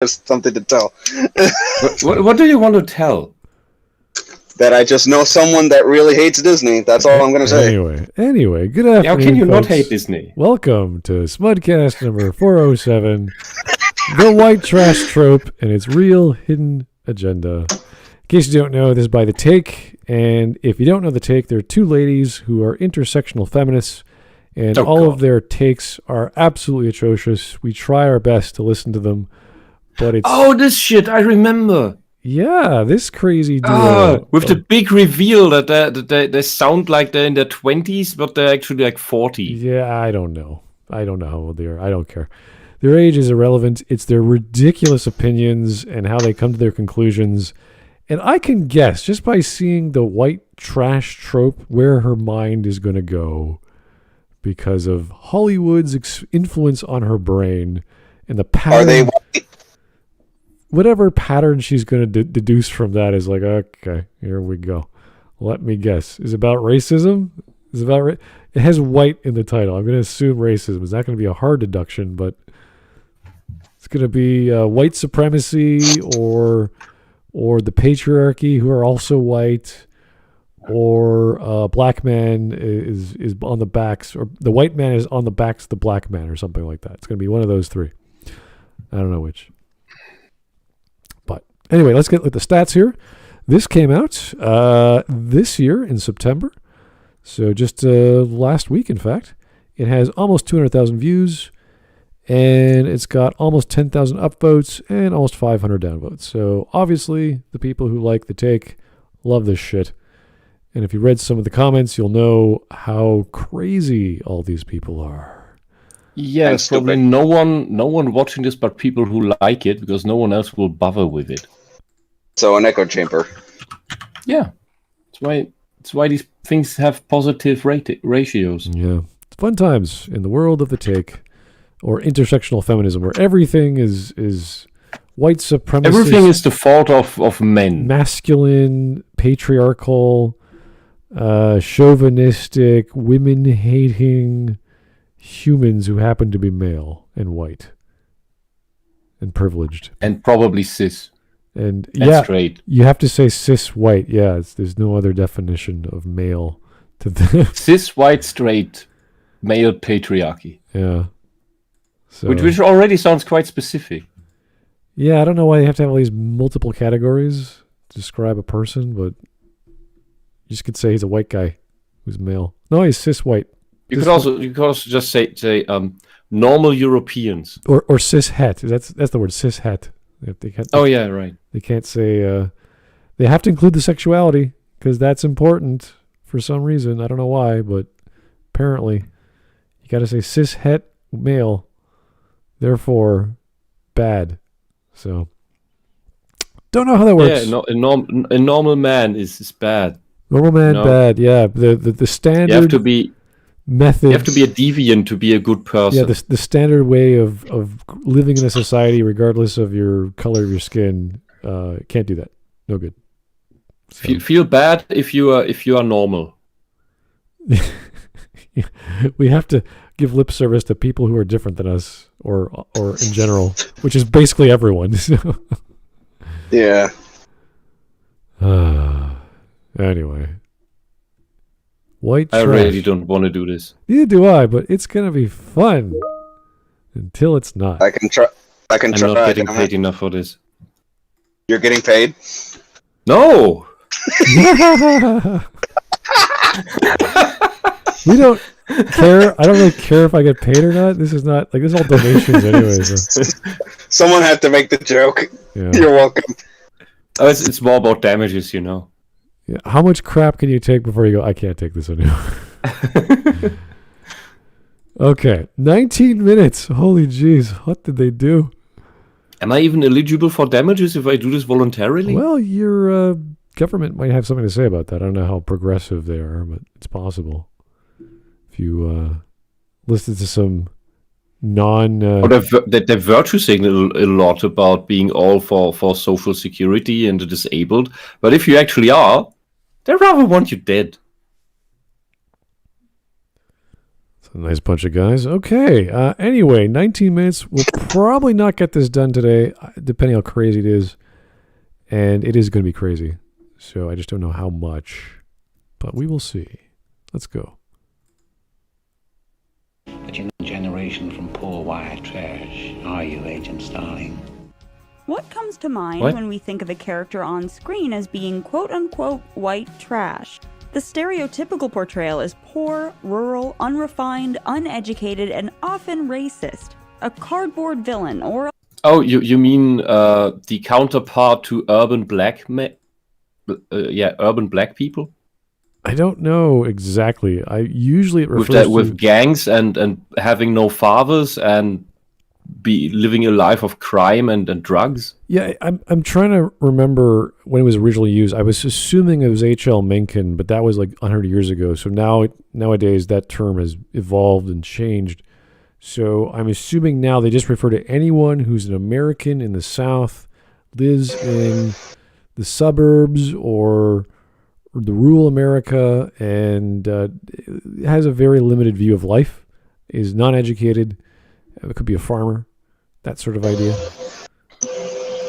something to tell. What do you want to tell? That I just know someone that really hates Disney. That's all I'm going to say. Anyway, good afternoon, How can you folks. not hate Disney? Welcome to Smudcast number 407, the white trash trope and its real hidden agenda. In case you don't know, this is by The Take, and if you don't know The Take, there are two ladies who are intersectional feminists, and all of their takes are absolutely atrocious. We try our best to listen to them, but it's... Oh, this shit, I remember. Yeah, this crazy duo. With the big reveal that they sound like they're in their 20s, but they're actually like 40. Yeah, I don't know how old they are. I don't care. Their age is irrelevant. It's their ridiculous opinions and how they come to their conclusions. And I can guess, just by seeing the white trash trope, where her mind is going to go because of Hollywood's influence on her brain and the pattern. Are they white? Whatever pattern she's going to deduce from that is like, okay, here we go. Let me guess. Is it about racism? It has white in the title. I'm going to assume racism. It's not going to be a hard deduction, but it's going to be white supremacy or the patriarchy, who are also white, or black man is on the backs, or the white man is on the backs of the black man, or something like that. It's going to be one of those three. I don't know which. Anyway, let's get with the stats here. This came out this year in September, so just last week, in fact. It has almost 200,000 views, and it's got almost 10,000 upvotes and almost 500 downvotes. So obviously, the people who like The Take love this shit. And if you read some of the comments, you'll know how crazy all these people are. Yeah, it's probably no one watching this but people who like it, because no one else will bother with it. So an echo chamber. Yeah, it's why these things have positive ratios. Yeah, it's fun times in the world of The Take, or intersectional feminism, where everything is white supremacist. Everything is the fault of men. Masculine, patriarchal, chauvinistic, women-hating humans who happen to be male and white and privileged. And probably cis. And yeah, straight. You have to say cis white. Yeah, there's no other definition of male to the cis white straight male patriarchy. Yeah. So, which already sounds quite specific. Yeah, I don't know why they have to have all these multiple categories to describe a person, but you just could say he's a white guy who's male. No, he's cis white. You could also just say normal Europeans or cis het. That's the word, cis het. Yeah, right. They can't say they have to include the sexuality because that's important for some reason. I don't know why, but apparently you got to say cis het male, therefore bad. So don't know how that works. Yeah, a normal man is bad. Normal man bad. Yeah, the standard. You have to be. Method. You have to be a deviant to be a good person. Yeah, the standard way of living in a society, regardless of your color of your skin, can't do that. No good. So. Feel bad if you are normal. We have to give lip service to people who are different than us, or in general, which is basically everyone. Yeah. Anyway. White trash. I really don't want to do this. Neither do I, but it's gonna be fun until it's not. I can try. I'm not getting paid enough for this. You're getting paid? No. We don't care. I don't really care if I get paid or not. This is not like this is all donations anyway. So. Someone had to make the joke. Yeah. You're welcome. Oh, it's more about damages, you know. Yeah. How much crap can you take before you go, I can't take this anymore? Okay. 19 minutes. Holy jeez. What did they do? Am I even eligible for damages if I do this voluntarily? Well, your government might have something to say about that. I don't know how progressive they are, but it's possible. If you listen to some they virtue signal a lot about being all for social security and the disabled. But if you actually are, they rather want you dead. It's a nice bunch of guys. Okay. Anyway, 19 minutes. We'll probably not get this done today, depending how crazy it is. And it is going to be crazy. So I just don't know how much. But we will see. Let's go. But you're a generation from poor white trash, are you, Agent Starling? What comes to mind What? when we think of a character on screen as being quote-unquote white trash? The stereotypical portrayal is poor, rural, unrefined, uneducated, and often racist. A cardboard villain or Oh, you mean the counterpart to urban black urban black people? I don't know exactly. Usually it refers to... with gangs and having no fathers and be living a life of crime and drugs. Yeah, I'm trying to remember when it was originally used. I was assuming it was H.L. Mencken, but that was like 100 years ago. So nowadays that term has evolved and changed. So I'm assuming now they just refer to anyone who's an American in the South, lives in the suburbs or the rural America, and has a very limited view of life, is non-educated. It could be a farmer, that sort of idea.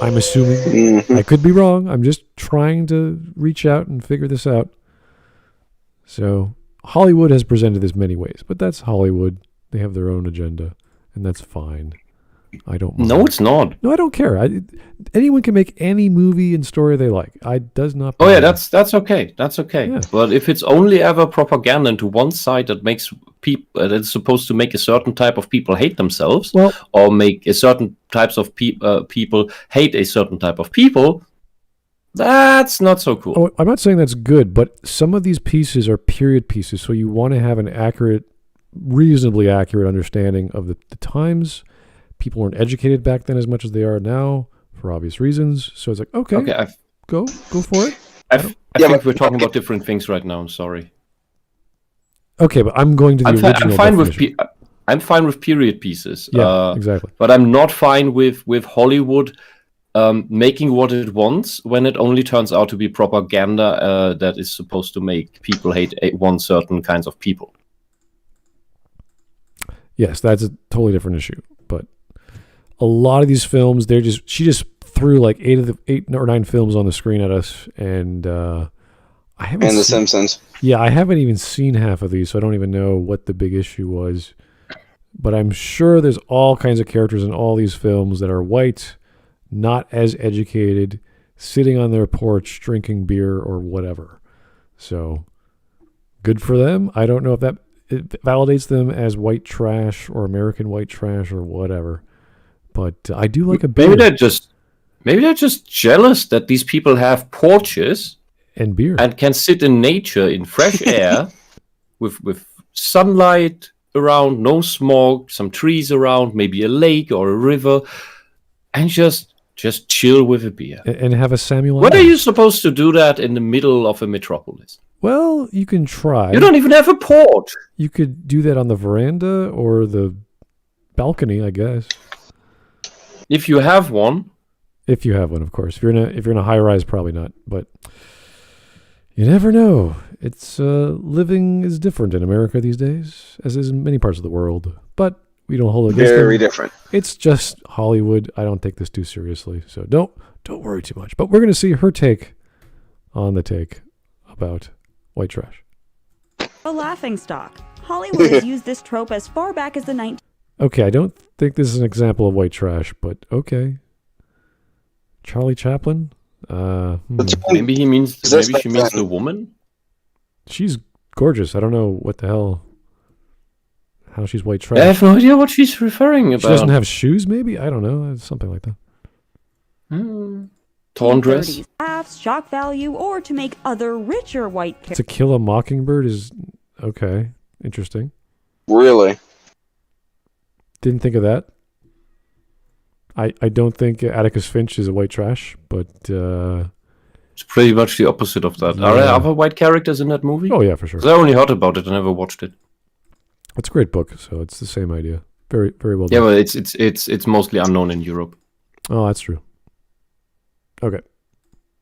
I'm assuming. I could be wrong. I'm just trying to reach out and figure this out. So Hollywood has presented this many ways, but that's Hollywood. They have their own agenda, and that's fine. I don't mind. No, it's not. No, I don't care. Anyone can make any movie and story they like. Does not. Oh yeah, bother. that's okay. That's okay. Yeah. But if it's only ever propaganda into one side that makes people that's supposed to make a certain type of people hate themselves, Well, or make a certain types of people hate a certain type of people, that's not so cool. oh, I'm not saying that's good, but some of these pieces are period pieces, so you want to have an accurate, reasonably accurate understanding of the times. People weren't educated back then as much as they are now, for obvious reasons. So it's like, okay, go for it. I think we're talking about different things right now. I'm sorry. Okay, but I'm going to the original I'm fine definition. I'm fine with period pieces. Yeah, exactly. But I'm not fine with Hollywood making what it wants when it only turns out to be propaganda that is supposed to make people hate one certain kinds of people. Yes, that's a totally different issue. But a lot of these films, she just threw like 8 or 9 films on the screen at us, and I haven't. And The Simpsons. Yeah, I haven't even seen half of these, so I don't even know what the big issue was. But I'm sure there's all kinds of characters in all these films that are white, not as educated, sitting on their porch drinking beer or whatever. So good for them. I don't know if it validates them as white trash or American white trash or whatever. But I do like a beer. Maybe they're just jealous that these people have porches and beer and can sit in nature in fresh air with sunlight around, no smog, some trees around, maybe a lake or a river, and just chill with a beer. And have a Samuel When are Adams. you supposed to do that in the middle of a metropolis? Well, you can try. You don't even have a porch. You could do that on the veranda or the balcony, I guess. If you have one. If you have one, of course. If you're in a high rise, probably not. But you never know. It's living is different in America these days, as is in many parts of the world. But we don't hold it against Very them. different. It's just Hollywood. I don't take this too seriously, so don't worry too much. But we're going to see her take on the take about white trash. a laughingstock. Hollywood has used this trope as far back as the 19th. Okay, I don't think this is an example of white trash, but okay. Charlie Chaplin? Maybe she means the woman? She's gorgeous. I don't know what the hell, how she's white trash. I have no idea what she's referring about. She doesn't have shoes, maybe? I don't know. Something like that. Torn dress? Laughs, shock value, or to make other richer white characters. To Kill a Mockingbird is, okay, interesting. Really? Didn't think of that. I don't think Atticus Finch is a white trash, but... it's pretty much the opposite of that. Yeah. Are there other white characters in that movie? Oh, yeah, for sure. 'Cause I only heard about it. I never watched it. It's a great book, so it's the same idea. Very, very well Yeah, done. but it's mostly unknown in Europe. Oh, that's true. Okay.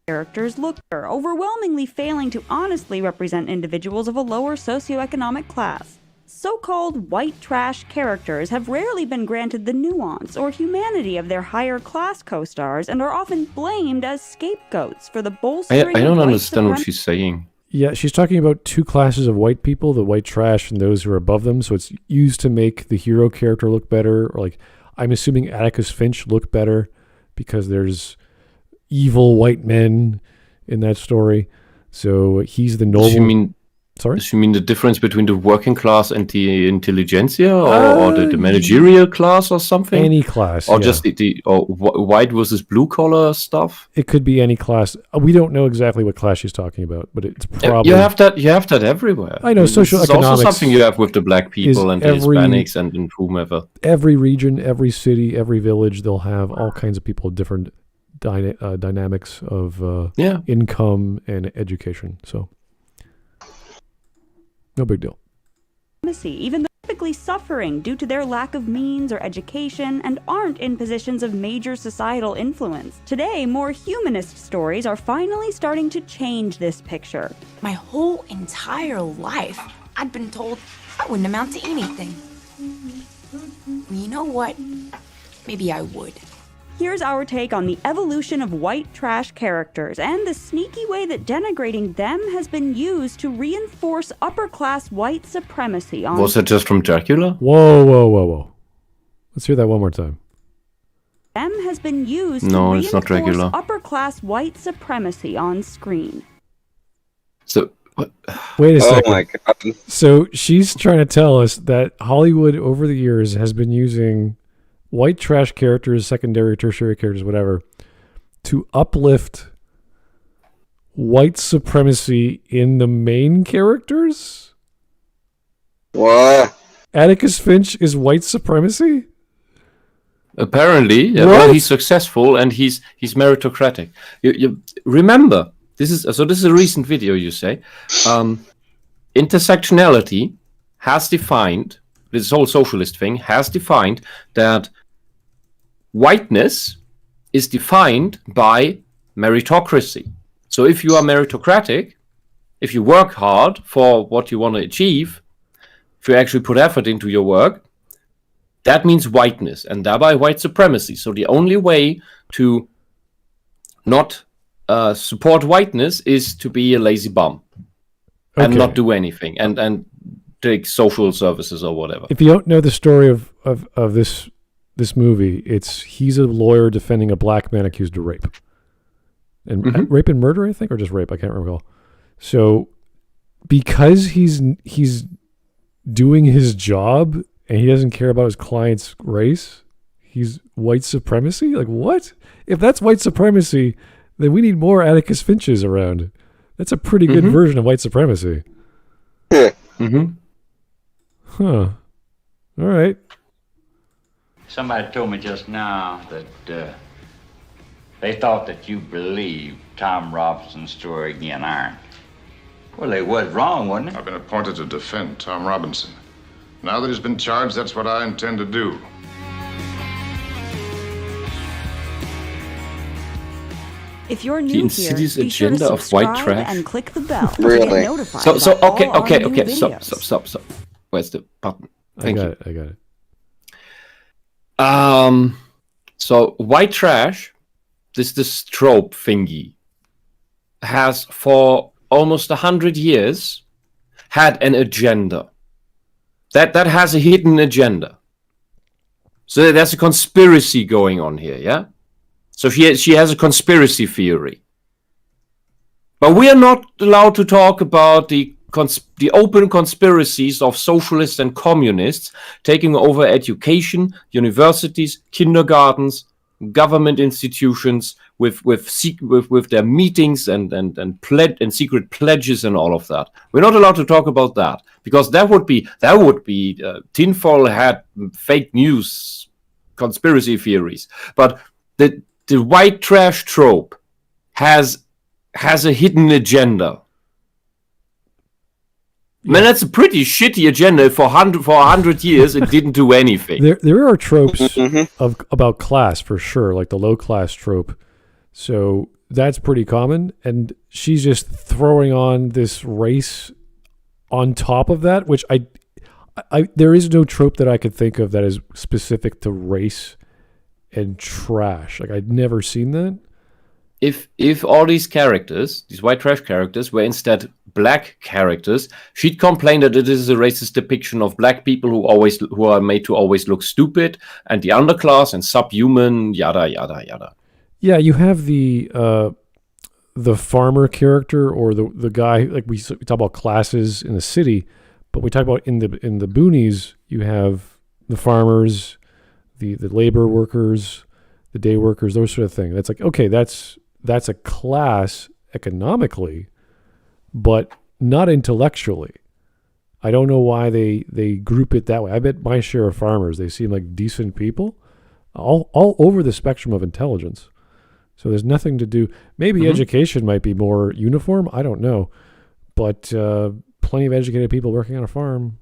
Characters look overwhelmingly failing to honestly represent individuals of a lower socioeconomic class. So-called white trash characters have rarely been granted the nuance or humanity of their higher class co-stars and are often blamed as scapegoats for the bolstering I of don't white understand what she's saying. Yeah, she's talking about two classes of white people, the white trash and those who are above them. So it's used to make the hero character look better. Or like, I'm assuming Atticus Finch look better because there's evil white men in that story. So he's the noble. Sorry? Does she mean the difference between the working class and the intelligentsia, or the managerial class, or something? Any class, or yeah. just the white versus blue collar stuff? It could be any class. We don't know exactly what class she's talking about, but it's probably you have that everywhere. I know, social it's economics. Also something you have with the black people and the Hispanics and whomever. Every region, every city, every village, they'll have all kinds of people, different dynamics of income and education. So. No big deal. Even though typically suffering due to their lack of means or education and aren't in positions of major societal influence. Today, more humanist stories are finally starting to change this picture. My whole entire life, I'd been told I wouldn't amount to anything. Well, you know what? Maybe I would. Here's our take on the evolution of white trash characters and the sneaky way that denigrating them has been used to reinforce upper-class white supremacy on... Was it just from Dracula? Whoa. Let's hear that one more time. Them has been used to it's not reinforce Dracula. upper-class white supremacy on screen. So, what? Wait a second. Oh my god. So she's trying to tell us that Hollywood over the years has been using white trash characters, secondary, tertiary characters, whatever, to uplift white supremacy in the main characters? What? Atticus Finch is white supremacy? Apparently, well, he's successful and he's meritocratic. You remember, this is a recent video, you say. Intersectionality has defined, this whole socialist thing has defined that whiteness is defined by meritocracy. So if you are meritocratic, if you work hard for what you want to achieve, if you actually put effort into your work, that means whiteness and thereby white supremacy. So the only way to not support whiteness is to be a lazy bum and not do anything and take social services or whatever. If you don't know the story of this movie, he's a lawyer defending a black man accused of rape. And rape and murder, I think, or just rape, I can't recall. So because he's doing his job and he doesn't care about his client's race, he's white supremacy? Like, what? If that's white supremacy, then we need more Atticus Finches around. That's a pretty good version of white supremacy. Yeah. Huh. All right. Somebody told me just now that they thought that you believed Tom Robinson's story again, Iron. Well, they was wrong, wasn't it? I've been appointed to defend Tom Robinson. Now that he's been charged, that's what I intend to do. If you're new The here, insidious be sure to agenda of white subscribe trash. and click the bell to Really? get notified So about all our okay, new videos. stop. Where's the button? Thank you. I got it. So white trash, this trope thingy, has for almost 100 years had an agenda. That has a hidden agenda. So there's a conspiracy going on here, yeah? So she has a conspiracy theory. But we are not allowed to talk about the open conspiracies of socialists and communists taking over education, universities, kindergartens, government institutions with their meetings and secret pledges and all of that. We're not allowed to talk about that because that would be tinfoil hat fake news conspiracy theories. But the white trash trope has a hidden agenda. Man, that's a pretty shitty agenda for 100 years. It didn't do anything. There are tropes about class for sure, like the low class trope. So that's pretty common, and she's just throwing on this race on top of that, which there is no trope that I could think of that is specific to race and trash. Like, I'd never seen that. If all these characters, these white trash characters, were instead black characters, she'd complain that it is a racist depiction of black people who are made to always look stupid, and the underclass and subhuman, yada yada yada. Yeah, you have the farmer character, or the guy, like we talk about classes in the city, but we talk about in the boonies, you have the farmers, the labor workers, the day workers, those sort of things. That's like, okay, that's a class economically, but not intellectually. I don't know why they group it that way. I bet my share of farmers, they seem like decent people, all over the spectrum of intelligence. So there's nothing to do. Maybe education might be more uniform. I don't know. But plenty of educated people working on a farm.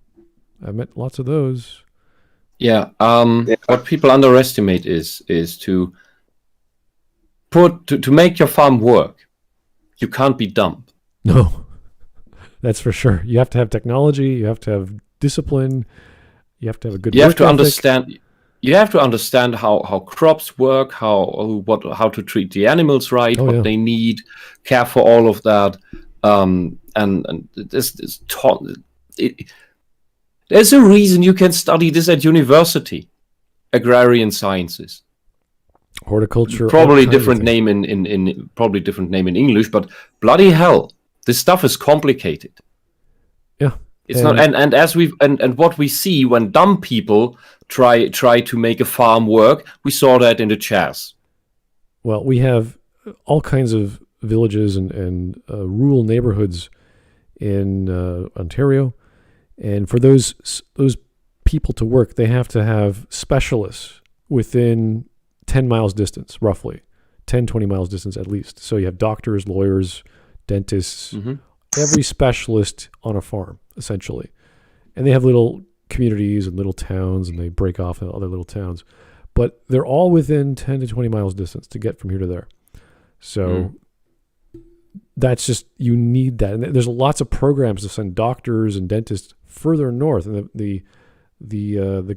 I've met lots of those. Yeah. What people underestimate is to make your farm work. You can't be dumb. No, that's for sure. You have to have technology. You have to have discipline. You have to have a good. You have to understand. You have to understand how crops work, how to treat the animals right, what they need, care for all of that, and there's a reason you can study this at university, agrarian sciences, horticulture. Probably different name in probably different name in English, but bloody hell, this stuff is complicated. Yeah. It's not, and as and what we see when dumb people try to make a farm work, we saw that in the chess. Well, we have all kinds of villages and rural neighborhoods in Ontario, and for those people to work, they have to have specialists within 10 miles distance, roughly 10, 20 miles distance at least. So you have doctors, lawyers, dentists, every specialist on a farm, essentially. And they have little communities and little towns, and they break off in other little towns. But they're all within 10 to 20 miles distance to get from here to there. So that's just, you need that. And there's lots of programs to send doctors and dentists further north, and the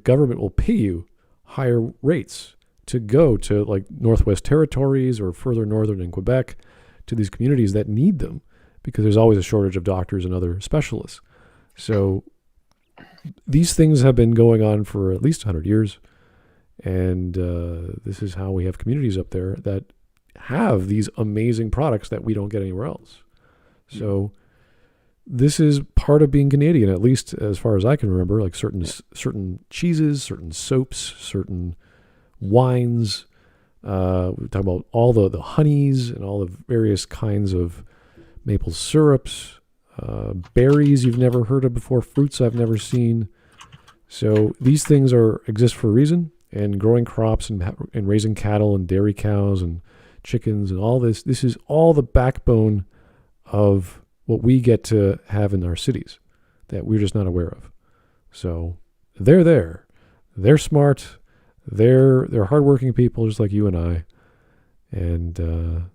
government will pay you higher rates to go to like Northwest Territories or further northern in Quebec, to these communities that need them, because there's always a shortage of doctors and other specialists. So these things have been going on for at least 100 years. And this is how we have communities up there that have these amazing products that we don't get anywhere else. So this is part of being Canadian, at least as far as I can remember, like certain cheeses, certain soaps, certain wines. We talk about all the honeys and all the various kinds of maple syrups, berries you've never heard of before, fruits I've never seen. So these things exist for a reason, and growing crops and raising cattle and dairy cows and chickens and all this. This is all the backbone of what we get to have in our cities that we're just not aware of. So they're there. They're smart. They're hardworking people just like you and I. And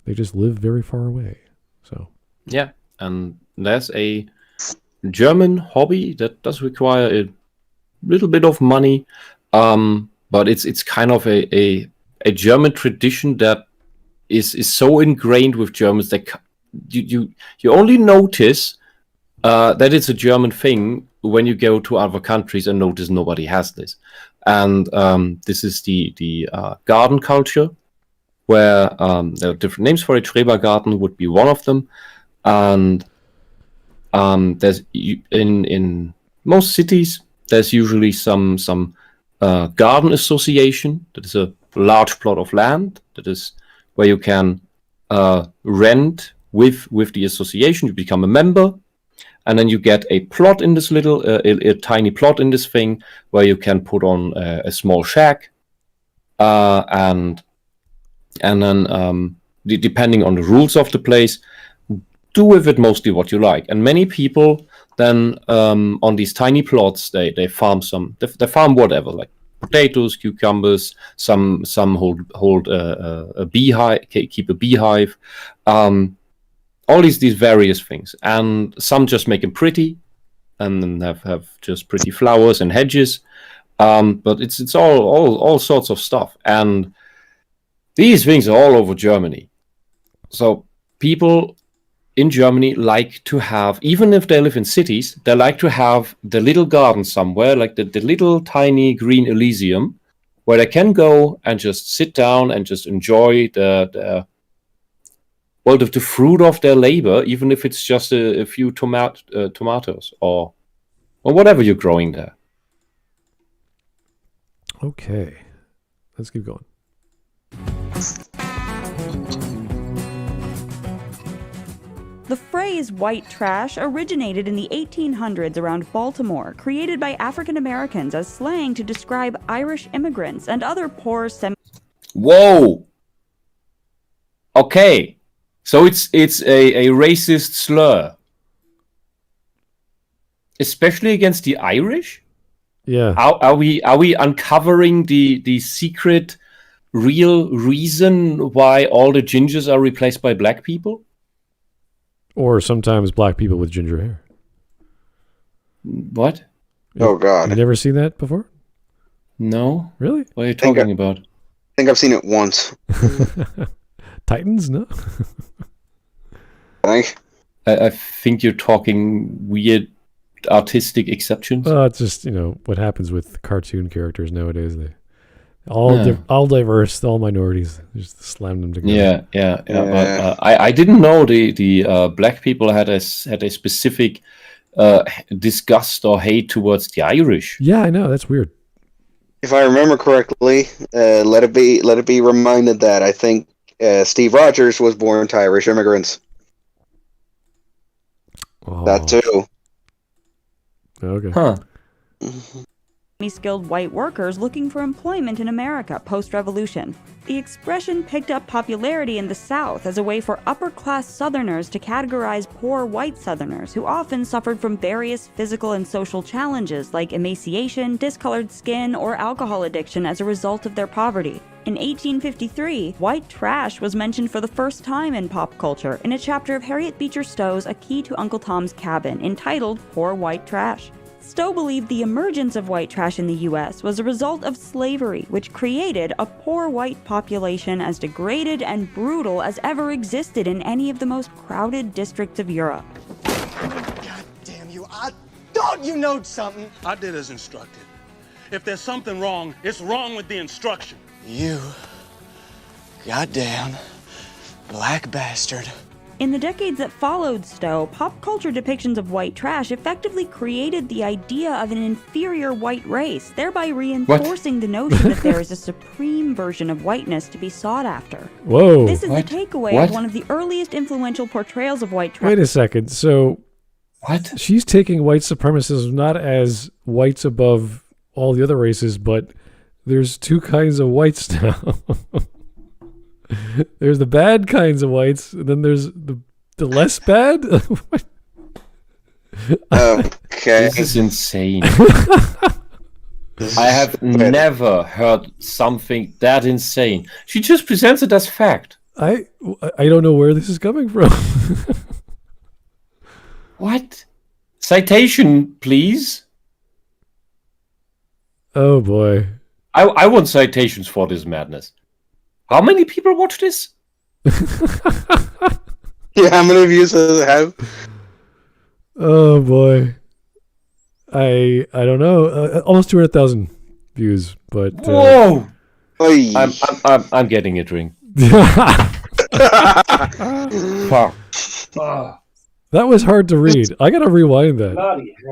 they just live very far away. So yeah, and there's a German hobby that does require a little bit of money, but it's kind of a German tradition that is so ingrained with Germans that you only notice that it's a German thing when you go to other countries and notice nobody has this. And this is the garden culture, where there are different names for it. Schrebergarten would be one of them. And there's in most cities, there's usually some garden association that is a large plot of land that is where you can rent with the association. You become a member, and then you get a plot in this little a tiny plot in this thing where you can put on a small shack, and then depending on the rules of the place, do with it mostly what you like. And many people then on these tiny plots, they farm they farm whatever, like potatoes, cucumbers. Some hold a beehive, keep a beehive. All these various things, and some just make them pretty, and then have just pretty flowers and hedges. But it's all sorts of stuff, and these things are all over Germany. So people in Germany like to have, even if they live in cities, they like to have the little garden somewhere, like the little tiny green Elysium, where they can go and just sit down and just enjoy the fruit of their labor, even if it's just a few tomatoes or whatever you're growing there. Okay, let's keep going. The phrase white trash originated in the 1800s around Baltimore, created by African Americans as slang to describe Irish immigrants and other poor Whoa! Okay, so it's a racist slur, especially against the Irish. Yeah. Are we uncovering the secret, real reason why all the gingers are replaced by black people? Or sometimes black people with ginger hair. What? Oh, God. You never seen that before? No. Really? What are you talking about? I think I've seen it once. Titans? No? I think. I think you're talking weird artistic exceptions. It's just, what happens with cartoon characters nowadays. They all diverse, all minorities. Just slam them together. Yeah. But I didn't know the black people had a specific disgust or hate towards the Irish. Yeah, I know. That's weird. If I remember correctly, let it be reminded that I think Steve Rogers was born to Irish immigrants. Oh. That too. Okay. Huh. skilled white workers looking for employment in America post-revolution. The expression picked up popularity in the South as a way for upper-class Southerners to categorize poor white Southerners who often suffered from various physical and social challenges like emaciation, discolored skin, or alcohol addiction as a result of their poverty. In 1853, white trash was mentioned for the first time in pop culture in a chapter of Harriet Beecher Stowe's A Key to Uncle Tom's Cabin entitled Poor White Trash. Stowe believed the emergence of white trash in the U.S. was a result of slavery, which created a poor white population as degraded and brutal as ever existed in any of the most crowded districts of Europe. God damn you, I thought you knowed something. I did as instructed. If there's something wrong, it's wrong with the instruction. You goddamn black bastard. In the decades that followed Stowe, pop culture depictions of white trash effectively created the idea of an inferior white race, thereby reinforcing the notion that there is a supreme version of whiteness to be sought after. Whoa. This is the takeaway of one of the earliest influential portrayals of white trash. Wait a second. So, what? She's taking white supremacism not as whites above all the other races, but there's two kinds of whites now. There's the bad kinds of whites, and then there's the less bad. Okay. This is insane. I have never heard something that insane. She just presents it as fact. I don't know where this is coming from. What? Citation, please. Oh boy. I want citations for this madness. How many people watch this? Yeah, how many views does it have? Oh boy. I don't know. Almost 200,000 views, but whoa! I'm getting a drink. That was hard to read. I gotta rewind that.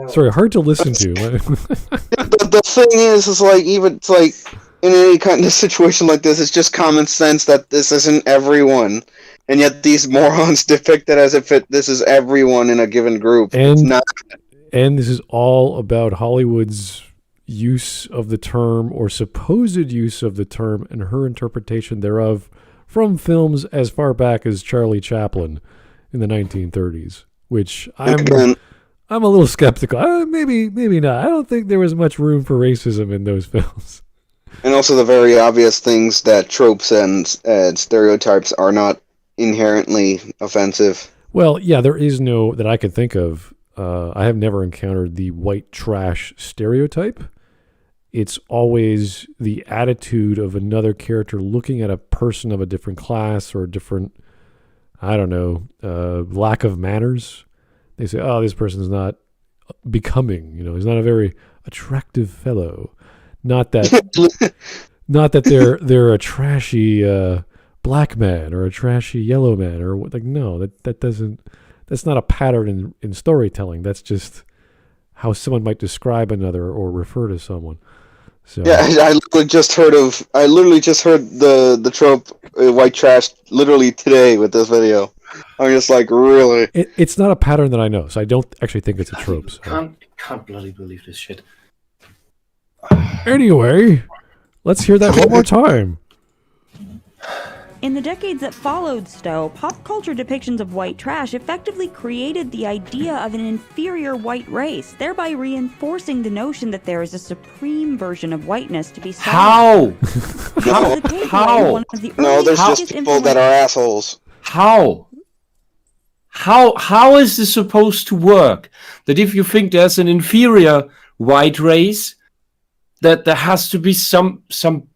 Sorry, hard to listen to. The thing is like even it's like in any kind of situation like this, it's just common sense that this isn't everyone, and yet these morons depict it as if this is everyone in a given group. And, it's not. And this is all about Hollywood's use of the term or supposed use of the term and her interpretation thereof from films as far back as Charlie Chaplin in the 1930s, which I'm a little skeptical. Maybe not. I don't think there was much room for racism in those films. And also the very obvious things that tropes and stereotypes are not inherently offensive. Well, yeah, there is no, that I can think of, I have never encountered the white trash stereotype. It's always the attitude of another character looking at a person of a different class or a different, I don't know, lack of manners. They say, oh, this person's not becoming, he's not a very attractive fellow. Not that they're a trashy black man or a trashy yellow man or like, no, that's not a pattern in storytelling. That's just how someone might describe another or refer to someone. So yeah, I literally just heard the trope white trash literally today with this video. I'm just like, really? It's not a pattern that I know, so I don't actually think it's a trope. So. Can't bloody believe this shit. Anyway, let's hear that one more time. In the decades that followed Stowe, pop culture depictions of white trash effectively created the idea of an inferior white race, thereby reinforcing the notion that there is a supreme version of whiteness to be sought. How? How? No, there's just people that are assholes. How is this supposed to work? That if you think there's an inferior white race, that there has to be some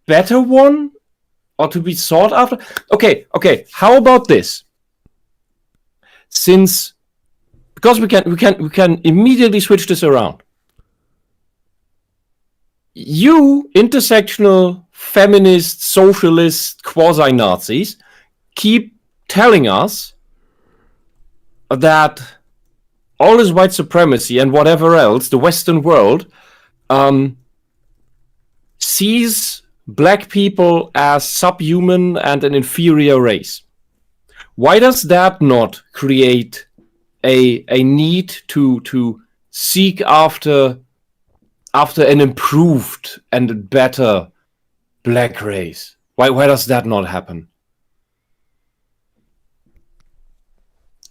better one? Or to be sought after? Okay. How about this? Because we can immediately switch this around. You intersectional feminist, socialist, quasi-Nazis keep telling us that all this white supremacy and whatever else, the Western world, sees black people as subhuman and an inferior race. Why does that not create a need to seek after an improved and better black race? Why does that not happen?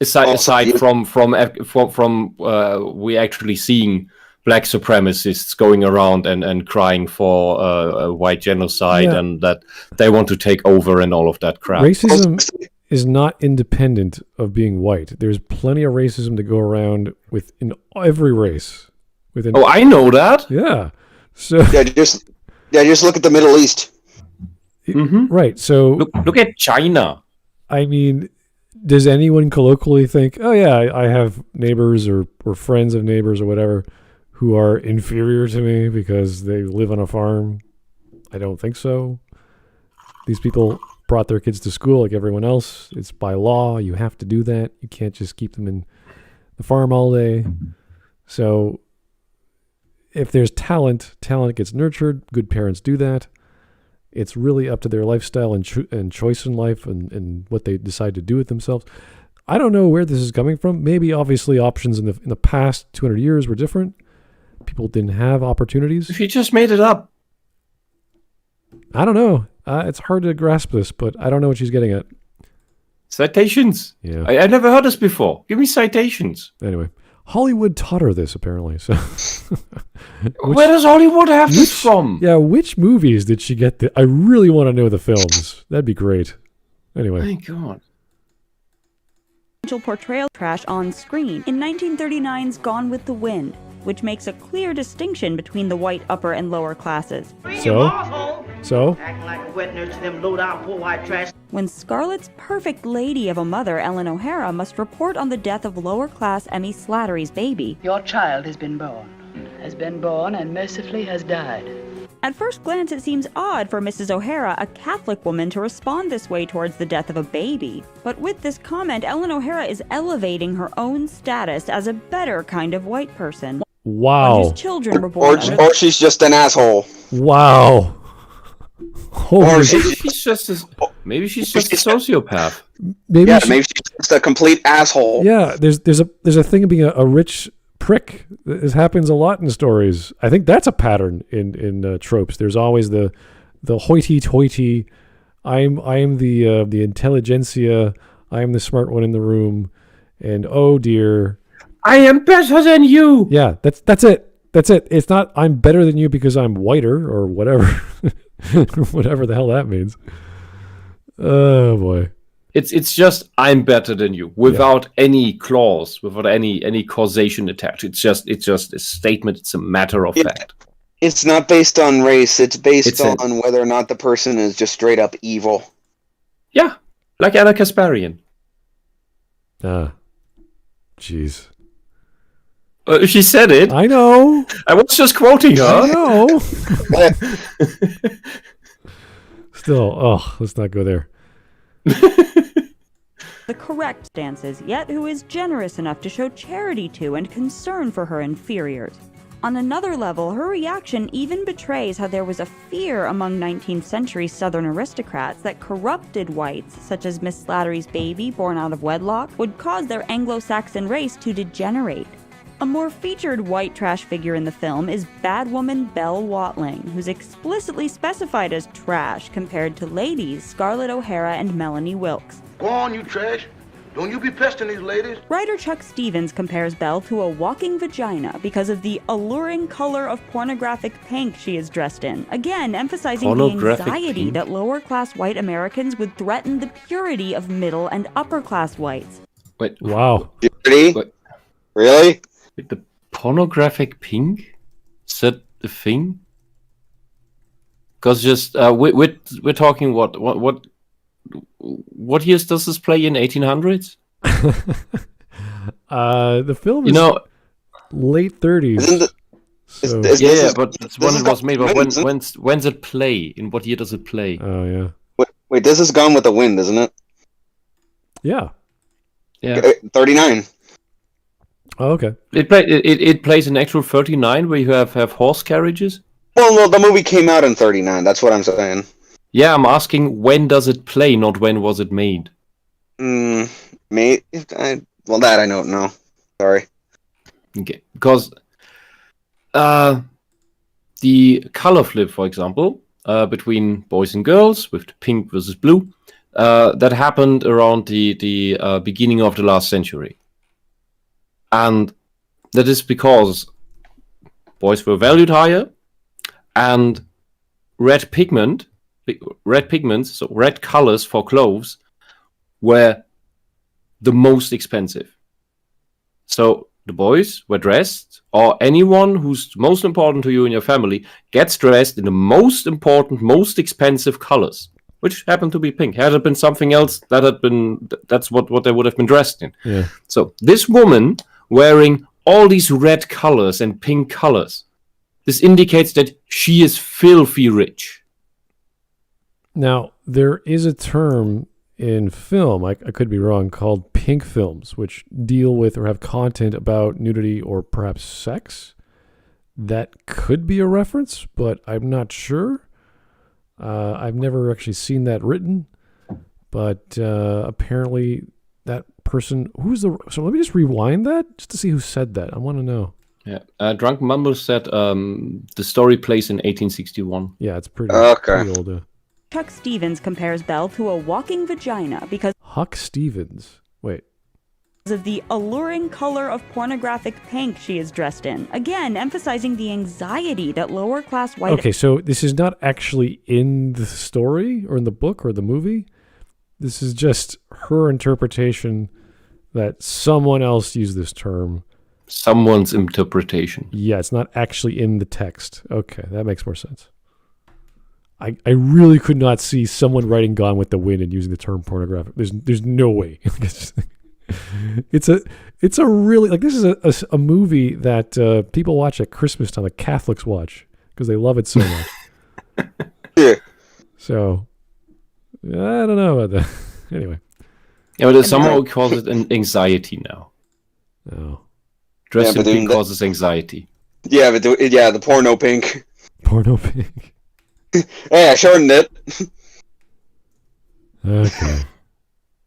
Aside from we actually seeing black supremacists going around and crying for a white genocide and that they want to take over and all of that crap. Racism is not independent of being white. There's plenty of racism to go around within every race. I know that. Yeah. So just look at the Middle East. Mm-hmm. Right. So look at China. I mean, does anyone colloquially think, oh yeah, I have neighbors or friends of neighbors or whatever who are inferior to me because they live on a farm? I don't think so. These people brought their kids to school like everyone else. It's by law. You have to do that. You can't just keep them in the farm all day. So if there's talent gets nurtured. Good parents do that. It's really up to their lifestyle and choice in life and what they decide to do with themselves. I don't know where this is coming from. Maybe obviously options in the past 200 years were different. People didn't have opportunities. If you just made it up. I don't know. It's hard to grasp this, but I don't know what she's getting at. Citations. Yeah. I never heard this before. Give me citations. Anyway, Hollywood taught her this, apparently. So, where does Hollywood have this from? Yeah, which movies did she get? I really want to know the films. That'd be great. Anyway. Thank God. Portrayal trash on screen in 1939's Gone with the Wind, which makes a clear distinction between the white upper and lower classes. So? Acting like a wet nurse to them low-down poor white trash. When Scarlett's perfect lady of a mother, Ellen O'Hara, must report on the death of lower-class Emmy Slattery's baby. Your child has been born and mercifully has died. At first glance, it seems odd for Mrs. O'Hara, a Catholic woman, to respond this way towards the death of a baby. But with this comment, Ellen O'Hara is elevating her own status as a better kind of white person. Wow. Whose children were born or she's just an asshole. Wow. Maybe she's just a sociopath. Maybe she's just a complete asshole. Yeah, there's a thing of being a rich prick. This happens a lot in stories. I think that's a pattern in tropes. There's always the hoity-toity. I'm the intelligentsia. I am the smart one in the room, and oh dear, I am better than you. Yeah, that's it. That's it. It's not I'm better than you because I'm whiter or whatever. Whatever the hell that means. Oh boy. It's just I'm better than you without any clause, without any causation attached. It's just a statement. It's a matter of fact. It's not based on race. It's based on whether or not the person is just straight up evil. Yeah, like Anna Kasparian. Jeez. She said it. I know. I was just quoting her. I know. Still, let's not go there. The correct stance is, yet who is generous enough to show charity to and concern for her inferiors. On another level, her reaction even betrays how there was a fear among 19th century Southern aristocrats that corrupted whites, such as Miss Slattery's baby born out of wedlock, would cause their Anglo-Saxon race to degenerate. A more featured white trash figure in the film is Badwoman Belle Watling, who's explicitly specified as trash compared to ladies Scarlett O'Hara and Melanie Wilkes. Go on, you trash. Don't you be pestering these ladies. Writer Chuck Stevens compares Belle to a walking vagina because of the alluring color of pornographic pink she is dressed in, again emphasizing the anxiety that lower-class white Americans would threaten the purity of middle and upper-class whites. Wait, wow. Purity? Really? The pornographic pink? Is that the thing? Because just we're talking what years does this play in? 1800s? The film is late 30s. But that's when it was made. But when's it play? In what year does it play? Oh yeah. Wait, this is Gone with the Wind, isn't it? Yeah. 39. Oh, okay. It plays in actual 39 where you have horse carriages. Well, no, the movie came out in 39. That's what I'm saying. Yeah, I'm asking when does it play, not when was it made. Well, that I don't know. Sorry. Okay, because the color flip, for example, between boys and girls with pink versus blue, that happened around the beginning of the last century. And that is because boys were valued higher, and red pigments, so red colors for clothes, were the most expensive. So the boys were dressed, or anyone who's most important to you in your family gets dressed in the most important, most expensive colors, which happened to be pink. Had it been something else, that's what they would have been dressed in. Yeah. So this woman wearing all these red colors and pink colors, this indicates that she is filthy rich. Now, there is a term in film, I could be wrong, called pink films, which deal with or have content about nudity or perhaps sex. That could be a reference, but I'm not sure. I've never actually seen that written, but apparently that person, so let me just rewind that just to see who said that. I want to know. Yeah, Drunk Mumble said the story plays in 1861. Yeah, it's pretty old. Chuck Stevens compares Belle to a walking vagina because Huck Stevens. Wait. Of the alluring color of pornographic pink she is dressed in, again emphasizing the anxiety that lower class white. Okay, so this is not actually in the story or in the book or the movie. This is just her interpretation that someone else used this term. Someone's interpretation. Yeah, it's not actually in the text. Okay, that makes more sense. I really could not see someone writing Gone with the Wind and using the term pornographic. There's no way. It's a really, like, this is a movie that people watch at Christmas time, like Catholics watch, because they love it so much. Yeah. So I don't know about that. Anyway. Yeah, but somehow calls it an anxiety now. Oh. Dressed in pink causes anxiety. Yeah, but the porno pink. Porno pink. Hey, I shortened it. Okay.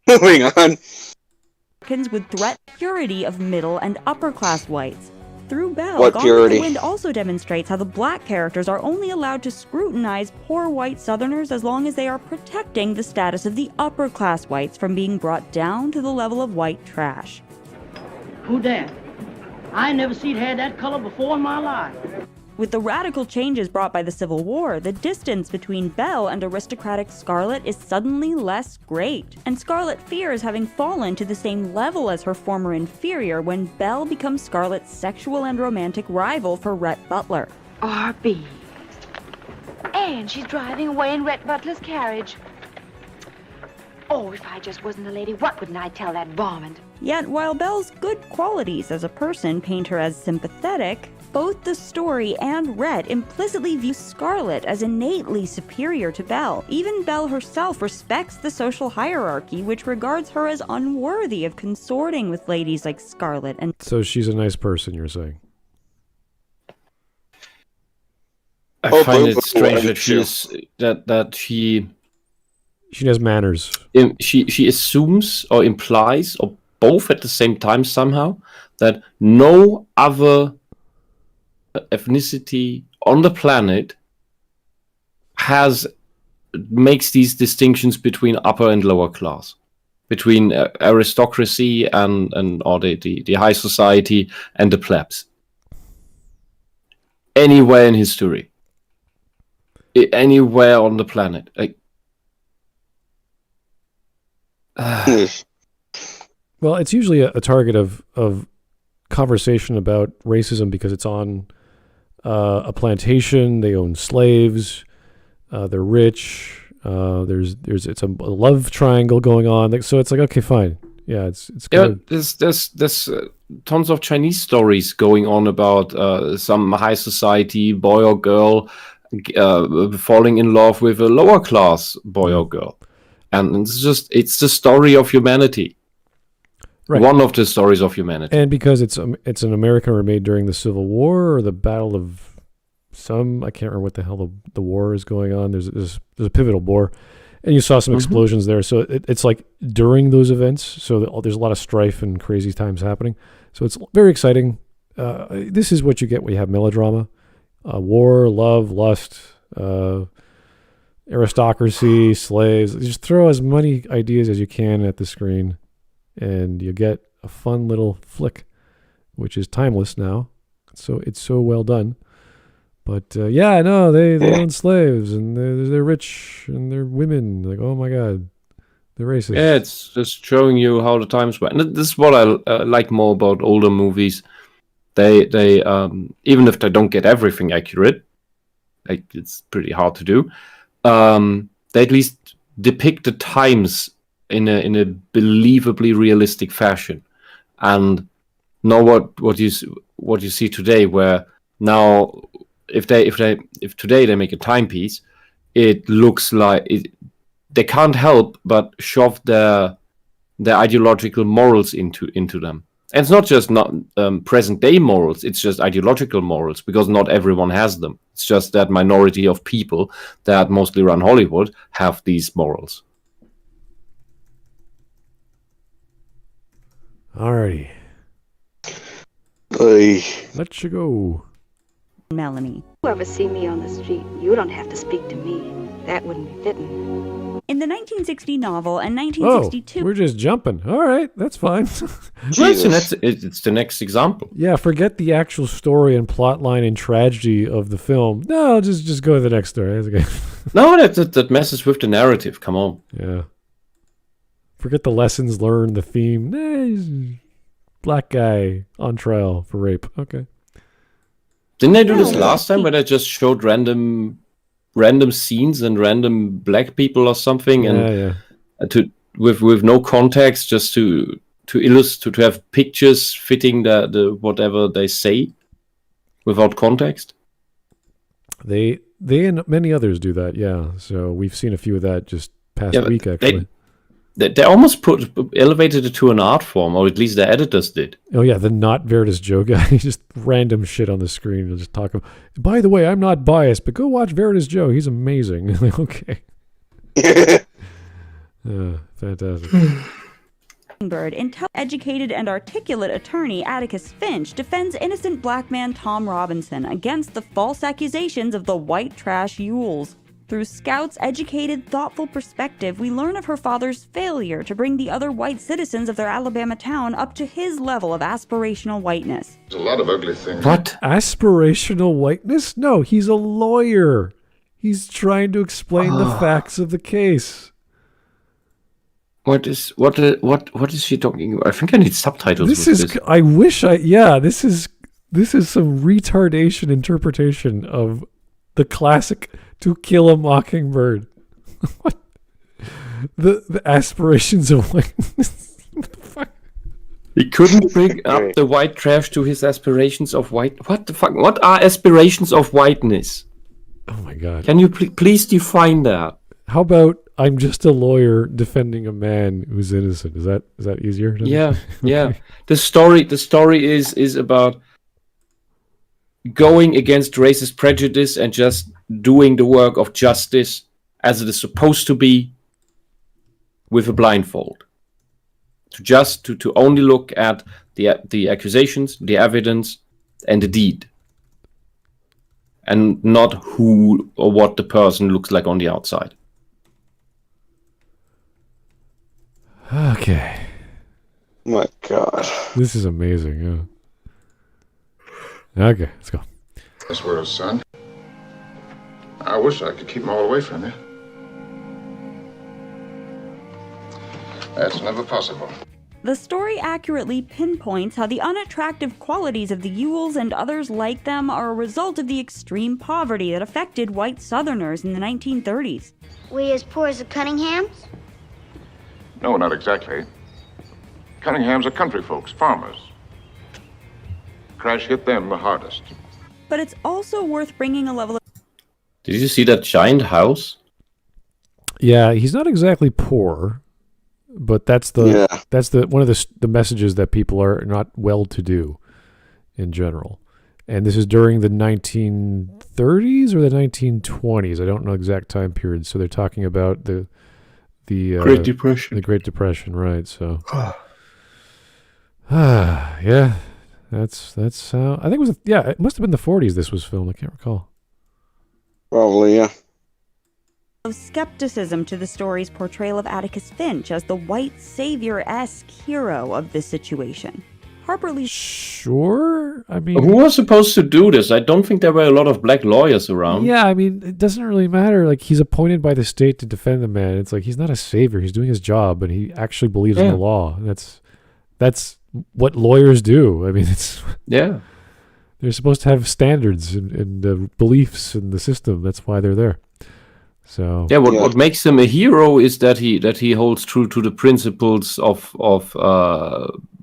Moving on. Would threat purity of middle and upper class whites. Through Belle, What Gone purity? with the Wind also demonstrates how the black characters are only allowed to scrutinize poor white Southerners as long as they are protecting the status of the upper class whites from being brought down to the level of white trash. Who that? I ain't never seen hair that color before in my life. With the radical changes brought by the Civil War, the distance between Belle and aristocratic Scarlet is suddenly less great, and Scarlet fears having fallen to the same level as her former inferior when Belle becomes Scarlet's sexual and romantic rival for Rhett Butler. R.B. And she's driving away in Rhett Butler's carriage. Oh, if I just wasn't a lady, what wouldn't I tell that varmint? Yet, while Belle's good qualities as a person paint her as sympathetic, both the story and Rhett implicitly view Scarlet as innately superior to Belle. Even Belle herself respects the social hierarchy, which regards her as unworthy of consorting with ladies like Scarlet. And so she's a nice person, you're saying? I find it strange that she has manners. She assumes or implies, or both at the same time somehow, that no other ethnicity on the planet makes these distinctions between upper and lower class, between aristocracy and or the high society and the plebs. Anywhere in history, anywhere on the planet. Well, it's usually a target of conversation about racism because it's on a plantation. They own slaves. They're rich. It's a love triangle going on. So it's like, okay, fine. Yeah, it's kind of... There's tons of Chinese stories going on about some high society boy or girl falling in love with a lower class boy or girl, and it's the story of humanity. Right. One of the stories of humanity. And because it's an American remade during the Civil War or the Battle of I can't remember what the hell the war is going on. There's a pivotal war, and you saw some explosions there. So it's like during those events. So there's a lot of strife and crazy times happening. So it's very exciting. This is what you get when you have melodrama, war, love, lust, aristocracy, slaves. Just throw as many ideas as you can at the screen, and you get a fun little flick, which is timeless now. So it's so well done. But they own slaves, and they're rich, and they're women. Like, oh my god, they're racist. Yeah, it's just showing you how the times were. And this is what I like more about older movies. They even if they don't get everything accurate, like it's pretty hard to do, they at least depict the times in a believably realistic fashion. And not what you see today, where now if today they make a timepiece, it looks like they can't help but shove their ideological morals into them. And it's not just present day morals, it's just ideological morals, because not everyone has them. It's just that minority of people that mostly run Hollywood have these morals. Alrighty. Let you go. Melanie. You ever see me on the street, you don't have to speak to me. That wouldn't be fitting. In the 1960 novel and 1962... Oh, we're just jumping. All right, that's fine. It's the next example. Yeah, forget the actual story and plot line and tragedy of the film. No, just go to the next story. That's okay. No, that messes with the narrative. Come on. Yeah. Forget the lessons learned, the theme. He's black guy on trial for rape. Okay. Didn't they do this last time where they just showed random scenes and random black people or something, and with no context, just to illustrate, to have pictures fitting the whatever they say without context? They and many others do that, yeah. So we've seen a few of that just past week, actually. They almost elevated it to an art form, or at least the editors did. Oh yeah, the not Veritas Joe guy, just random shit on the screen and just talk about. By the way, I'm not biased, but go watch Veritas Joe. He's amazing. Okay. Fantastic. Bird, educated and articulate attorney Atticus Finch defends innocent black man Tom Robinson against the false accusations of the white trash Yules. Through Scout's educated, thoughtful perspective, we learn of her father's failure to bring the other white citizens of their Alabama town up to his level of aspirational whiteness. There's a lot of ugly things. What? Aspirational whiteness? No, he's a lawyer. He's trying to explain the facts of the case. What is she talking about? I think I need subtitles. This is some retardation interpretation of the classic To Kill a Mockingbird. What? The aspirations of whiteness. What the fuck? He couldn't bring up the white trash to his aspirations of white. What the fuck? What are aspirations of whiteness? Oh my god! Can you please define that? How about I'm just a lawyer defending a man who's innocent? Is that easier? Yeah. The story is about going against racist prejudice and just doing the work of justice as it is supposed to be with a blindfold. To only look at the accusations, the evidence, and the deed, and not who or what the person looks like on the outside. Okay. My God. This is amazing, yeah. Okay, let's go. This world, son. I wish I could keep them all away from you. That's never possible. The story accurately pinpoints how the unattractive qualities of the Ewells and others like them are a result of the extreme poverty that affected white Southerners in the 1930s. We as poor as the Cunninghams? No, not exactly. Cunninghams are country folks, farmers. Crash hit them the hardest. But it's also worth bringing a level of... Did you see that giant house? Yeah, he's not exactly poor, but that's one of the messages that people are not well-to-do in general. And this is during the 1930s or the 1920s. I don't know exact time period. So they're talking about the Great Depression. The Great Depression, right? So, yeah. That's I think it was it must have been the 40s this was filmed. I can't recall. Probably, yeah. Of skepticism to the story's portrayal of Atticus Finch as the white savior-esque hero of this situation. Harper Lee... Sure? I mean... Who was supposed to do this? I don't think there were a lot of black lawyers around. Yeah, I mean, it doesn't really matter. Like, he's appointed by the state to defend the man. It's like, he's not a savior. He's doing his job, and he actually believes in the law. And that's what lawyers do. I mean, it's... Yeah. They're supposed to have standards and beliefs in the system. That's why they're there. So what makes him a hero is that he holds true to the principles of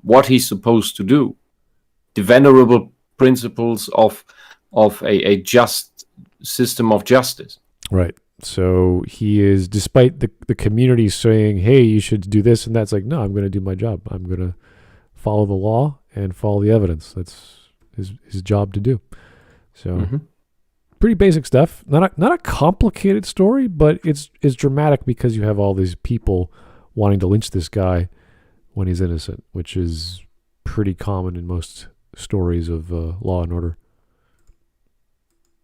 what he's supposed to do, the venerable principles of a just system of justice. Right. So he is, despite the community saying, "Hey, you should do this and that's," like, no, I'm going to do my job. I'm going to follow the law and follow the evidence. That's his job to do. So. Pretty basic stuff. Not a complicated story, but it's dramatic because you have all these people wanting to lynch this guy when he's innocent, which is pretty common in most stories of Law and Order.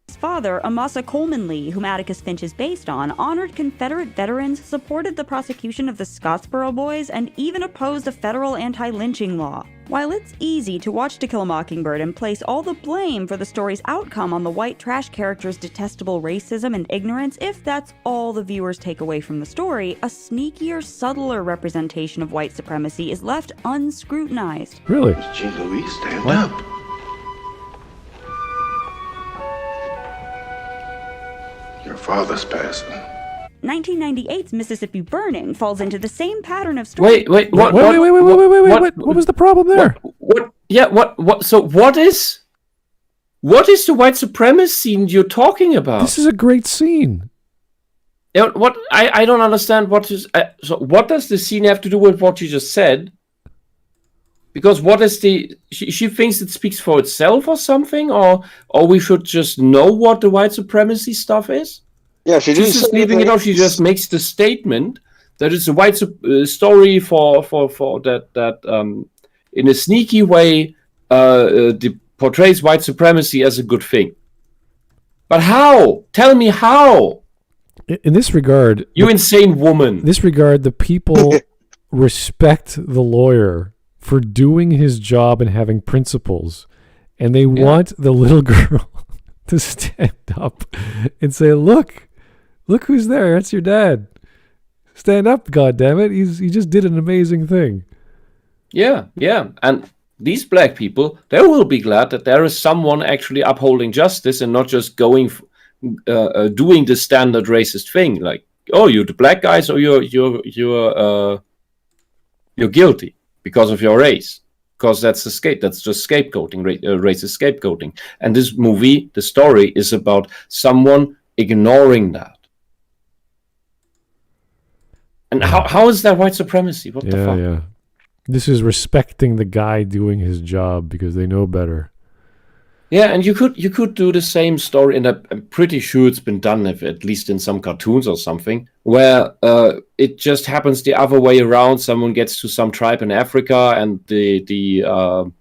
His father, Amasa Coleman Lee, whom Atticus Finch is based on, honored Confederate veterans, supported the prosecution of the Scottsboro Boys, and even opposed a federal anti-lynching law. While it's easy to watch To Kill a Mockingbird and place all the blame for the story's outcome on the white trash character's detestable racism and ignorance, if that's all the viewers take away from the story, a sneakier, subtler representation of white supremacy is left unscrutinized. Really? Jean Louise, stand up. Your father's passing. 1998's Mississippi Burning falls into the same pattern of story. Wait, what was the problem there? So what is the white supremacy scene you're talking about? This is a great scene. What I don't understand so what does the scene have to do with what you just said? Because what is she thinks it speaks for itself or something, or we should just know what the white supremacy stuff is? Yeah, she's just leaving it off. She just makes the statement that it's a white story for that in a sneaky way portrays white supremacy as a good thing. But how? Tell me how. In this regard, You insane woman. In this regard, the people respect the lawyer for doing his job and having principles, and they want the little girl to stand up and say, "Look who's there. That's your dad. Stand up, goddammit. He just did an amazing thing." Yeah. And these black people, they will be glad that there is someone actually upholding justice and not just doing the standard racist thing, like, oh, you're the black guys, or you're guilty because of your race, because that's just scapegoating, racist scapegoating. And this movie, the story is about someone ignoring that. And how is that white supremacy? What the fuck? Yeah. This is respecting the guy doing his job because they know better. Yeah, and you could do the same story, and I'm pretty sure it's been done, at least in some cartoons or something, where it just happens the other way around. Someone gets to some tribe in Africa, and the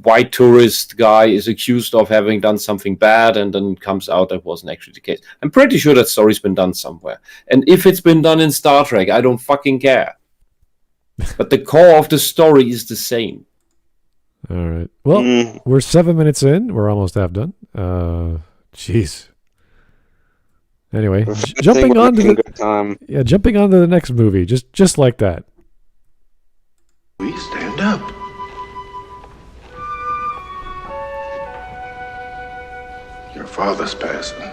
white tourist guy is accused of having done something bad, and then comes out that wasn't actually the case. I'm pretty sure that story's been done somewhere. And if it's been done in Star Trek, I don't fucking care. But the core of the story is the same. All right. Well, we're 7 minutes in. We're almost half done. Jeez. Anyway, jumping on to the next movie, just like that. We stand up. Your father's passing.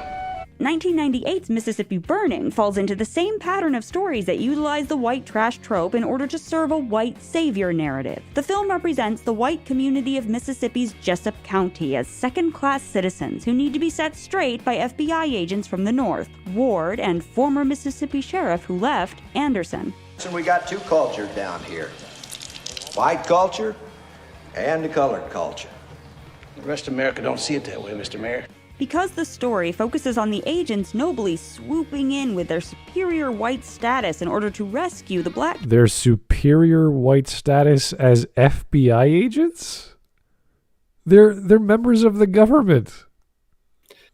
1998's Mississippi Burning falls into the same pattern of stories that utilize the white trash trope in order to serve a white savior narrative. The film represents the white community of Mississippi's Jessup County as second-class citizens who need to be set straight by FBI agents from the North, Ward, and former Mississippi sheriff who left, Anderson. So we got two cultures down here. White culture and the colored culture. The rest of America don't see it that way, Mr. Mayor. Because the story focuses on the agents nobly swooping in with their superior white status in order to rescue the black... Their superior white status as FBI agents? They're members of the government.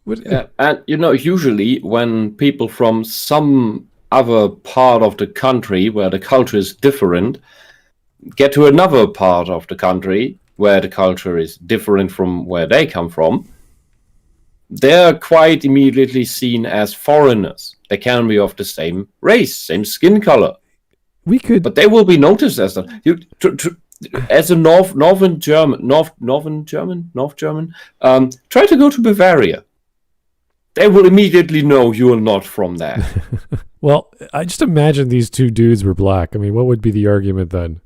And, usually when people from some other part of the country where the culture is different get to another part of the country where the culture is different from where they come from, they're quite immediately seen as foreigners. They can be of the same race, same skin color. But they will be noticed as that. As a North German, try to go to Bavaria. They will immediately know you are not from there. Well, I just imagine these two dudes were black. I mean, what would be the argument then?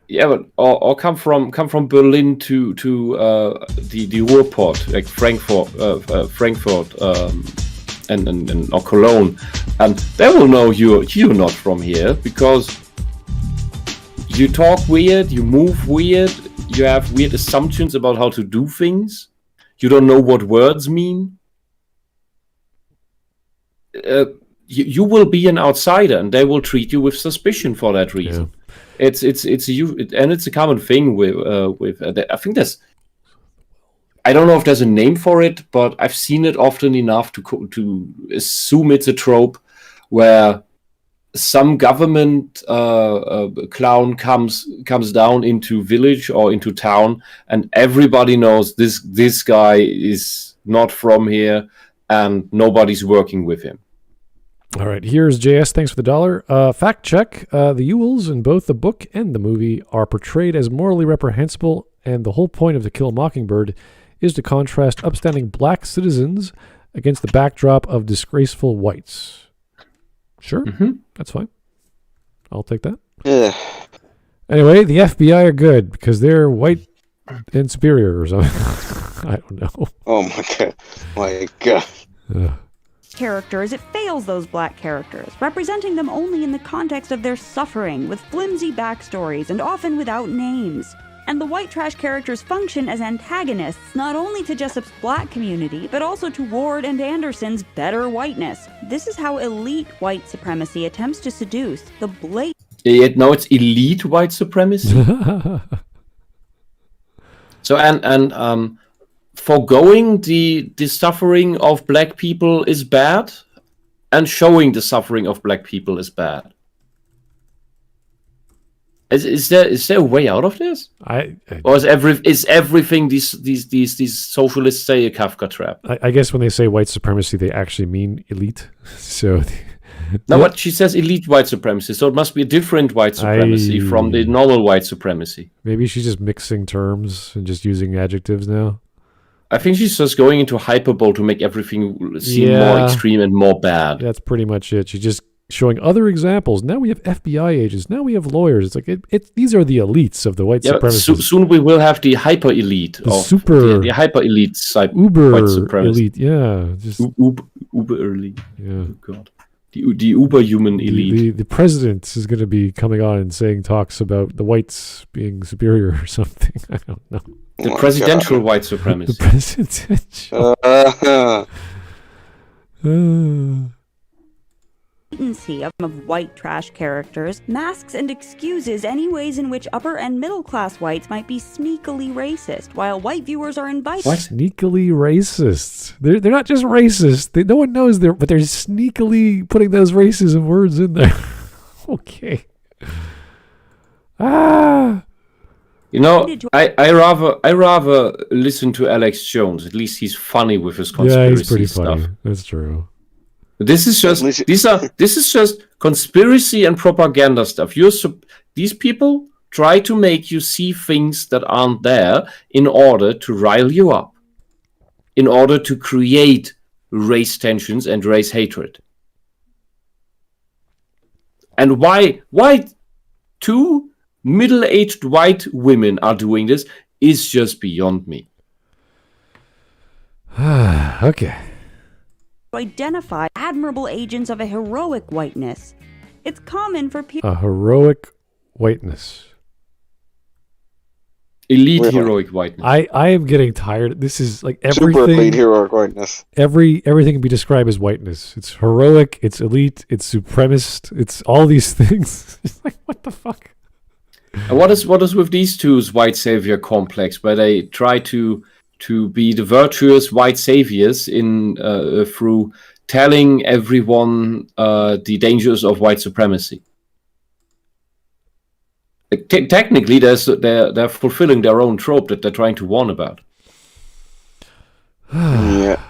Yeah, but or come from Berlin to the Ruhrport, like Frankfurt, and or Cologne, and they will know you're not from here because you talk weird, you move weird, you have weird assumptions about how to do things. You don't know what words mean. You will be an outsider, and they will treat you with suspicion for that reason. Yeah. It's a common thing with I think I don't know if there's a name for it, but I've seen it often enough to assume it's a trope where some government clown comes down into village or into town, and everybody knows this guy is not from here, and nobody's working with him. All right, here's JS. Thanks for the $1. Fact check. The Ewells in both the book and the movie are portrayed as morally reprehensible, and the whole point of To Kill a Mockingbird is to contrast upstanding black citizens against the backdrop of disgraceful whites. Sure, that's fine. I'll take that. Yeah. Anyway, the FBI are good because they're white and superior or something. I don't know. Oh my god. Characters, it fails those black characters, representing them only in the context of their suffering, with flimsy backstories and often without names. And the white trash characters function as antagonists not only to Jessup's black community, but also to Ward and Anderson's better whiteness. This is how elite white supremacy attempts to seduce the blatant... No, it's elite white supremacy. So, foregoing the suffering of black people is bad, and showing the suffering of black people is bad. Is there a way out of this? Or is everything these socialists say a Kafka trap? I guess when they say white supremacy, they actually mean elite. So no, but she says elite white supremacy, so it must be a different white supremacy from the normal white supremacy. Maybe she's just mixing terms and just using adjectives now. I think she's just going into hyperbole to make everything seem more extreme and more bad. That's pretty much it. She's just showing other examples. Now we have FBI agents. Now we have lawyers. It's like these are the elites of the white supremacists. Soon we will have the hyper elite, the hyper elite white supremacy. Elite, yeah, just uber elite. Yeah, oh God, the uber human elite. The president is going to be coming on and saying talks about the whites being superior or something. I don't know. The presidential white supremacy. The presidential. Of white trash characters masks and excuses any ways in which upper and middle class whites might be sneakily racist, while white viewers are invited. What? Sneakily racist? They're not just racist. No one knows but they're sneakily putting those racism words in there. Okay. You know, I rather listen to Alex Jones. At least he's funny with his conspiracy he's pretty stuff. Funny. That's true. This is just conspiracy and propaganda stuff. These people try to make you see things that aren't there in order to rile you up, in order to create race tensions and race hatred. And why two middle-aged white women are doing this is just beyond me. Okay. Identify admirable agents of a heroic whiteness. It's common for people. A heroic whiteness. Elite heroic whiteness. I am getting tired. This is like everything. Super elite heroic whiteness. Everything can be described as whiteness. It's heroic. It's elite. It's supremacist. It's all these things. It's like, what the fuck? And what is with these two's white savior complex, where they try to be the virtuous white saviors in through telling everyone the dangers of white supremacy. Technically, they're fulfilling their own trope that they're trying to warn about. Yeah.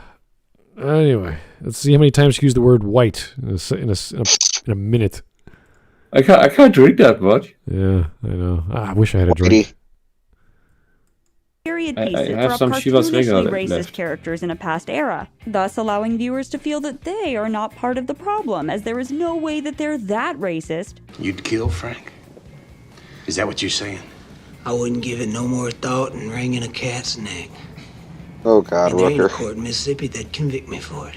Anyway, let's see how many times you use the word white in a minute. I can't drink that much. Yeah, I know. I wish I had a drink. Period pieces for cartoonishly racist characters in a past era, thus allowing viewers to feel that they are not part of the problem, as there is no way that they're that racist. You'd kill Frank? Is that what you're saying? I wouldn't give it no more thought than wringing a cat's neck. Oh God, and there ain't a Rooker. court in Mississippi that'd convict me for it.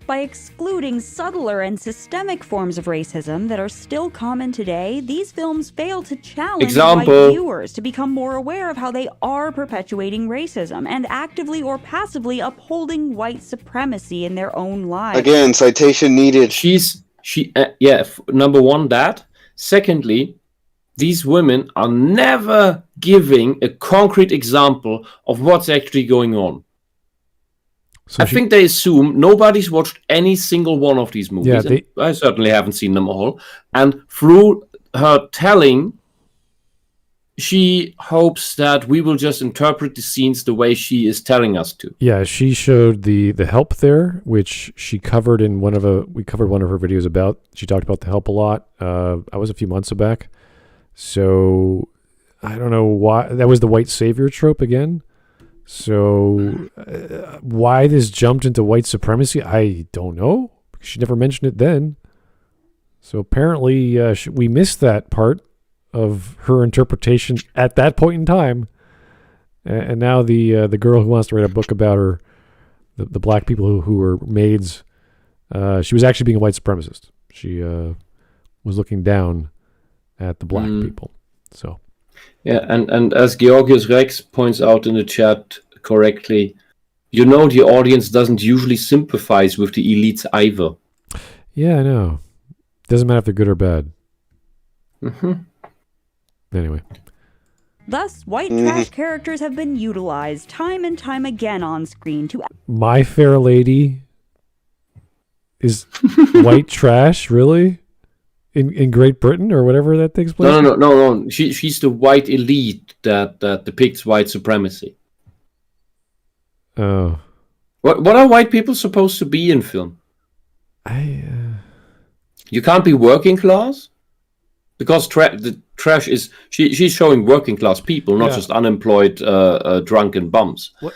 By excluding subtler and systemic forms of racism that are still common today, these films fail to challenge white viewers to become more aware of how they are perpetuating racism and actively or passively upholding white supremacy in their own lives. Again, citation needed. Number one, that. Secondly, these women are never giving a concrete example of what's actually going on. So I think they assume nobody's watched any single one of these movies. Yeah, I certainly haven't seen them all. And through her telling, she hopes that we will just interpret the scenes the way she is telling us to. Yeah, she showed the help there, which she covered in we covered one of her videos about. She talked about the help a lot. That was a few months back. So I don't know why that was the white savior trope again. So why this jumped into white supremacy, I don't know. She never mentioned it then. So apparently we missed that part of her interpretation at that point in time. And now the girl who wants to write a book about her, the black people who were maids, she was actually being a white supremacist. She was looking down at the black people. So. Yeah, and as Georgius Rex points out in the chat correctly, the audience doesn't usually sympathize with the elites either. Yeah, I know. Doesn't matter if they're good or bad. Mm-hmm. Anyway. Thus, white trash characters have been utilized time and time again on screen to... My Fair Lady Is white trash really in Great Britain or whatever that takes place? No. She's the white elite that depicts white supremacy. Oh. What are white people supposed to be in film? You can't be working class? Because the trash is... She's showing working class people, not just unemployed, drunken bums. What?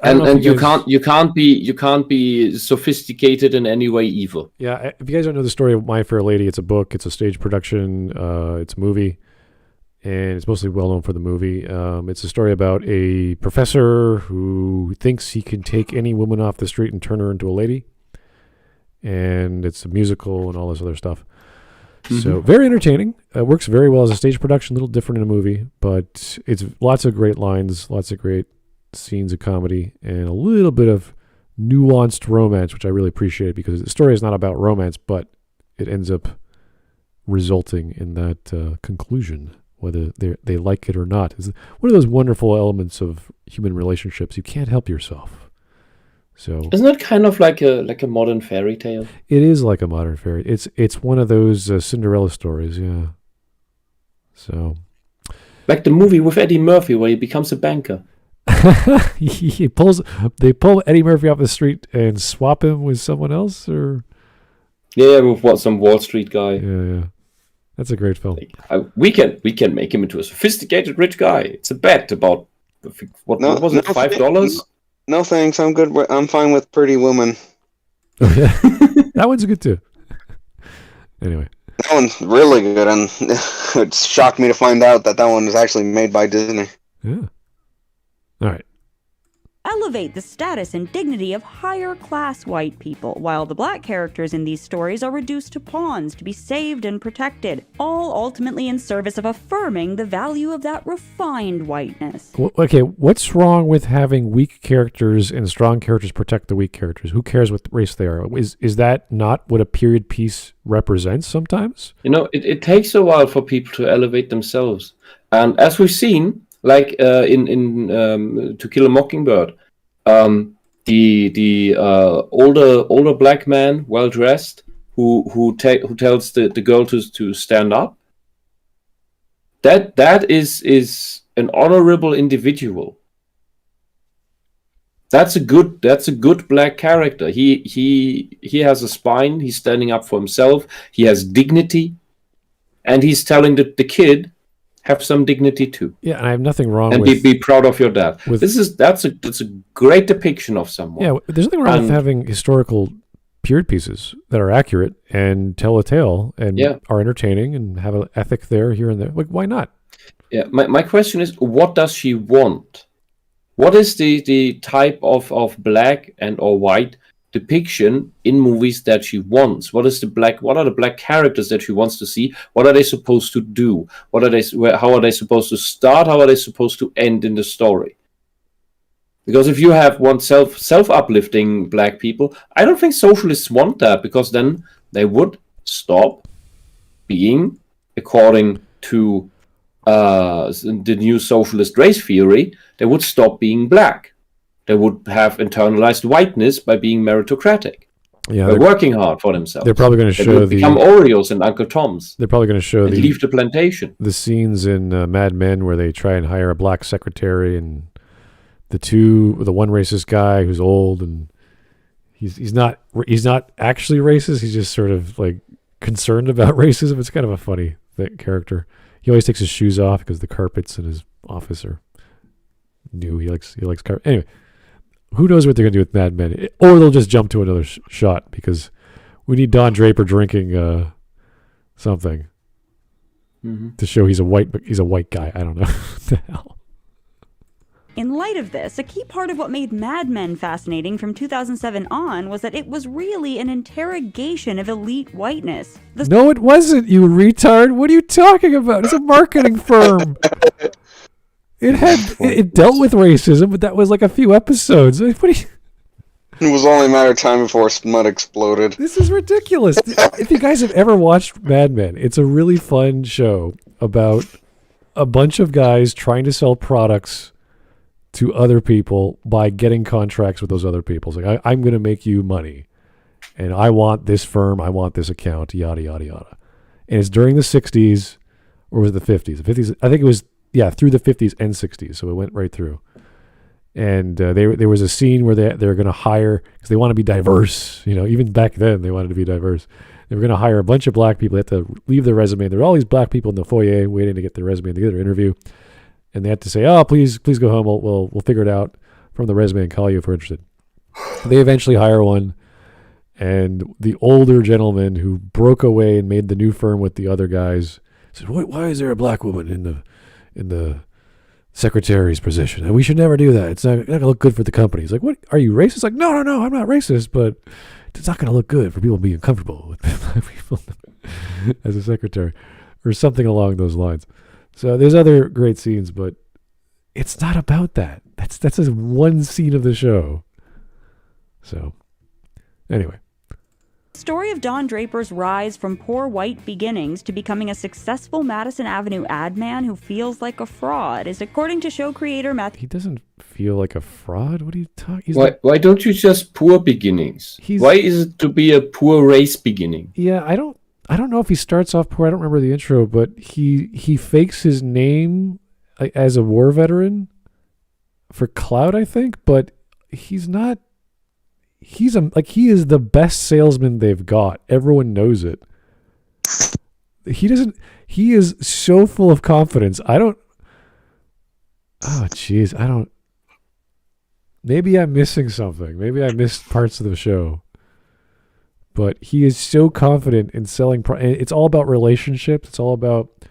And you can't be sophisticated in any way either. Yeah, if you guys don't know the story of My Fair Lady, it's a book, it's a stage production, it's a movie, and it's mostly well known for the movie. It's a story about a professor who thinks he can take any woman off the street and turn her into a lady, and it's a musical and all this other stuff. So very entertaining. It works very well as a stage production, a little different in a movie, but it's lots of great lines, lots of great scenes of comedy, and a little bit of nuanced romance, which I really appreciate because the story is not about romance, but it ends up resulting in that conclusion, whether they like it or not. It's one of those wonderful elements of human relationships. You can't help yourself. So isn't it kind of like a modern fairy tale? It is like a modern fairy. It's one of those Cinderella stories, yeah. So like the movie with Eddie Murphy where he becomes a banker. They pull Eddie Murphy off the street and swap him with someone else, or with some Wall Street guy. Yeah. That's a great film. We can make him into a sophisticated rich guy. It's a bet about what was it, $5? No thanks. I'm good. I'm fine with Pretty Woman. Oh, yeah. That one's good too. Anyway, that one's really good, and it shocked me to find out that one was actually made by Disney. Yeah. All right. Elevate the status and dignity of higher class white people, while the black characters in these stories are reduced to pawns to be saved and protected, all ultimately in service of affirming the value of that refined whiteness. Okay, what's wrong with having weak characters and strong characters protect the weak characters? Who cares what race they are? Is that not what a period piece represents sometimes? It takes a while for people to elevate themselves. And as we've seen, like in To Kill a Mockingbird, the older black man, well dressed, who tells the girl to stand up. That is an honorable individual. That's a good black character. He has a spine. He's standing up for himself. He has dignity, and he's telling the kid, have some dignity too. Yeah, and I have nothing wrong with... And be proud of your dad. That's a great depiction of someone. Yeah, there's nothing wrong with having historical period pieces that are accurate and tell a tale and are entertaining and have an ethic here and there. Like, why not? Yeah, my question is, what does she want? What is the type of black and or white depiction in movies that she wants? What are the black characters that she wants to see? What are they supposed to do? How are they supposed to start? How are they supposed to end in the story? Because if you have one self-uplifting black people, I don't think socialists want that, because then they would stop being, according to the new socialist race theory, they would stop being black. They would have internalized whiteness by being meritocratic. Yeah, they're working hard for themselves. They're probably going to show become Oreos and Uncle Toms. They're probably going to show leave the plantation. The scenes in Mad Men where they try and hire a black secretary, and the one racist guy who's old, and he's not actually racist. He's just sort of like concerned about racism. It's kind of a funny character. He always takes his shoes off because the carpets in his office are new. He likes carpet. Anyway. Who knows what they're going to do with Mad Men? Or they'll just jump to another shot because we need Don Draper drinking something to show he's a white guy. I don't know. What the hell? In light of this, a key part of what made Mad Men fascinating from 2007 on was that it was really an interrogation of elite whiteness. No, it wasn't, you retard. What are you talking about? It's a marketing firm. It dealt with racism, but that was like a few episodes. It was only a matter of time before Smut exploded. This is ridiculous. If you guys have ever watched Mad Men, it's a really fun show about a bunch of guys trying to sell products to other people by getting contracts with those other people. It's like, I'm going to make you money. And I want this firm, I want this account, yada, yada, yada. And it's during the 60s, or was it the 50s? The 50s, I think it was, through the 50s and 60s. So it went right through. And there was a scene where they're going to hire, because they want to be diverse. Even back then, they wanted to be diverse. They were going to hire a bunch of black people. They had to leave their resume. There were all these black people in the foyer waiting to get their resume and to get their interview. And they had to say, "Oh, please go home. We'll figure it out from the resume and call you if we're interested." They eventually hire one. And the older gentleman who broke away and made the new firm with the other guys said, "Why is there a black woman in the secretary's position? And we should never do that. It's not going to look good for the company." He's like, "What? Are you racist?" Like, no, I'm not racist, but it's not going to look good for people being comfortable with black people as a secretary, or something along those lines. So there's other great scenes, but it's not about that. That's just one scene of the show. So anyway. The story of Don Draper's rise from poor white beginnings to becoming a successful Madison Avenue ad man who feels like a fraud is, according to show creator Matthew. He doesn't feel like a fraud? What are you talking? Why don't you just poor beginnings? Why is it to be a poor race beginning? Yeah, I don't know if he starts off poor. I don't remember the intro, but he fakes his name as a war veteran for clout, I think, but he's not. He is the best salesman they've got. Everyone knows it. He is so full of confidence. Maybe I'm missing something. Maybe I missed parts of the show. But he is so confident in selling. It's all about relationships. It's all about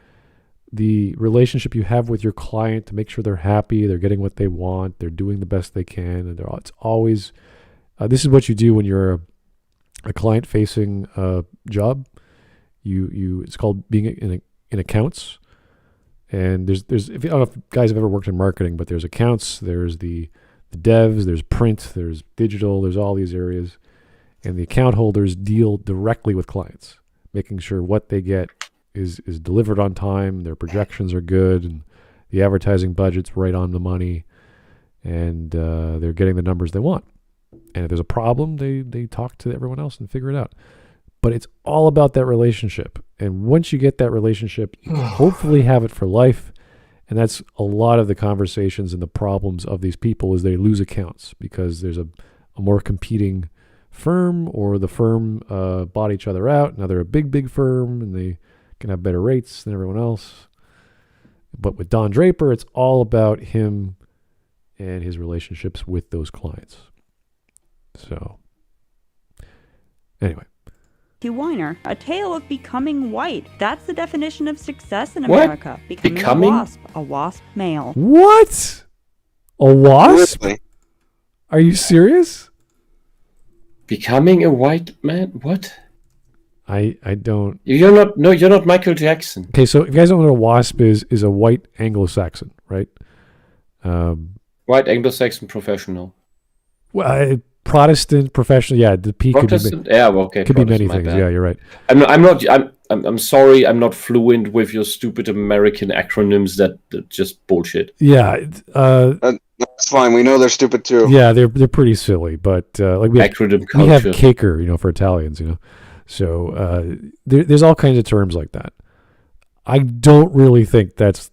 the relationship you have with your client to make sure they're happy, they're getting what they want, they're doing the best they can. And it's always... this is what you do when you're a client-facing job. It's called being in accounts. And I don't know if guys have ever worked in marketing, but there's accounts, there's the devs, there's print, there's digital, there's all these areas. And the account holders deal directly with clients, making sure what they get is delivered on time, their projections are good, and the advertising budget's right on the money, and they're getting the numbers they want. And if there's a problem, they talk to everyone else and figure it out. But it's all about that relationship. And once you get that relationship, you hopefully have it for life. And that's a lot of the conversations and the problems of these people is they lose accounts because there's a more competing firm, or the firm bought each other out. Now they're a big firm and they can have better rates than everyone else. But with Don Draper, it's all about him and his relationships with those clients. So, anyway. Weiner, a tale of becoming white. That's the definition of success in What? America. Becoming a wasp male. What? A wasp? Really? Are you serious? Becoming a white man? What? I don't. You're not Michael Jackson. Okay, so if you guys don't know what a wasp is a white Anglo-Saxon, right? White Anglo-Saxon professional. Well, Protestant professional, yeah. The P Protestant, could be many things. Bad. Yeah, you're right. I'm sorry. I'm not fluent with your stupid American acronyms. That just bullshit. Yeah, that's fine. We know they're stupid too. Yeah, they're pretty silly. But like we have caker, for Italians, So there's all kinds of terms like that. I don't really think that's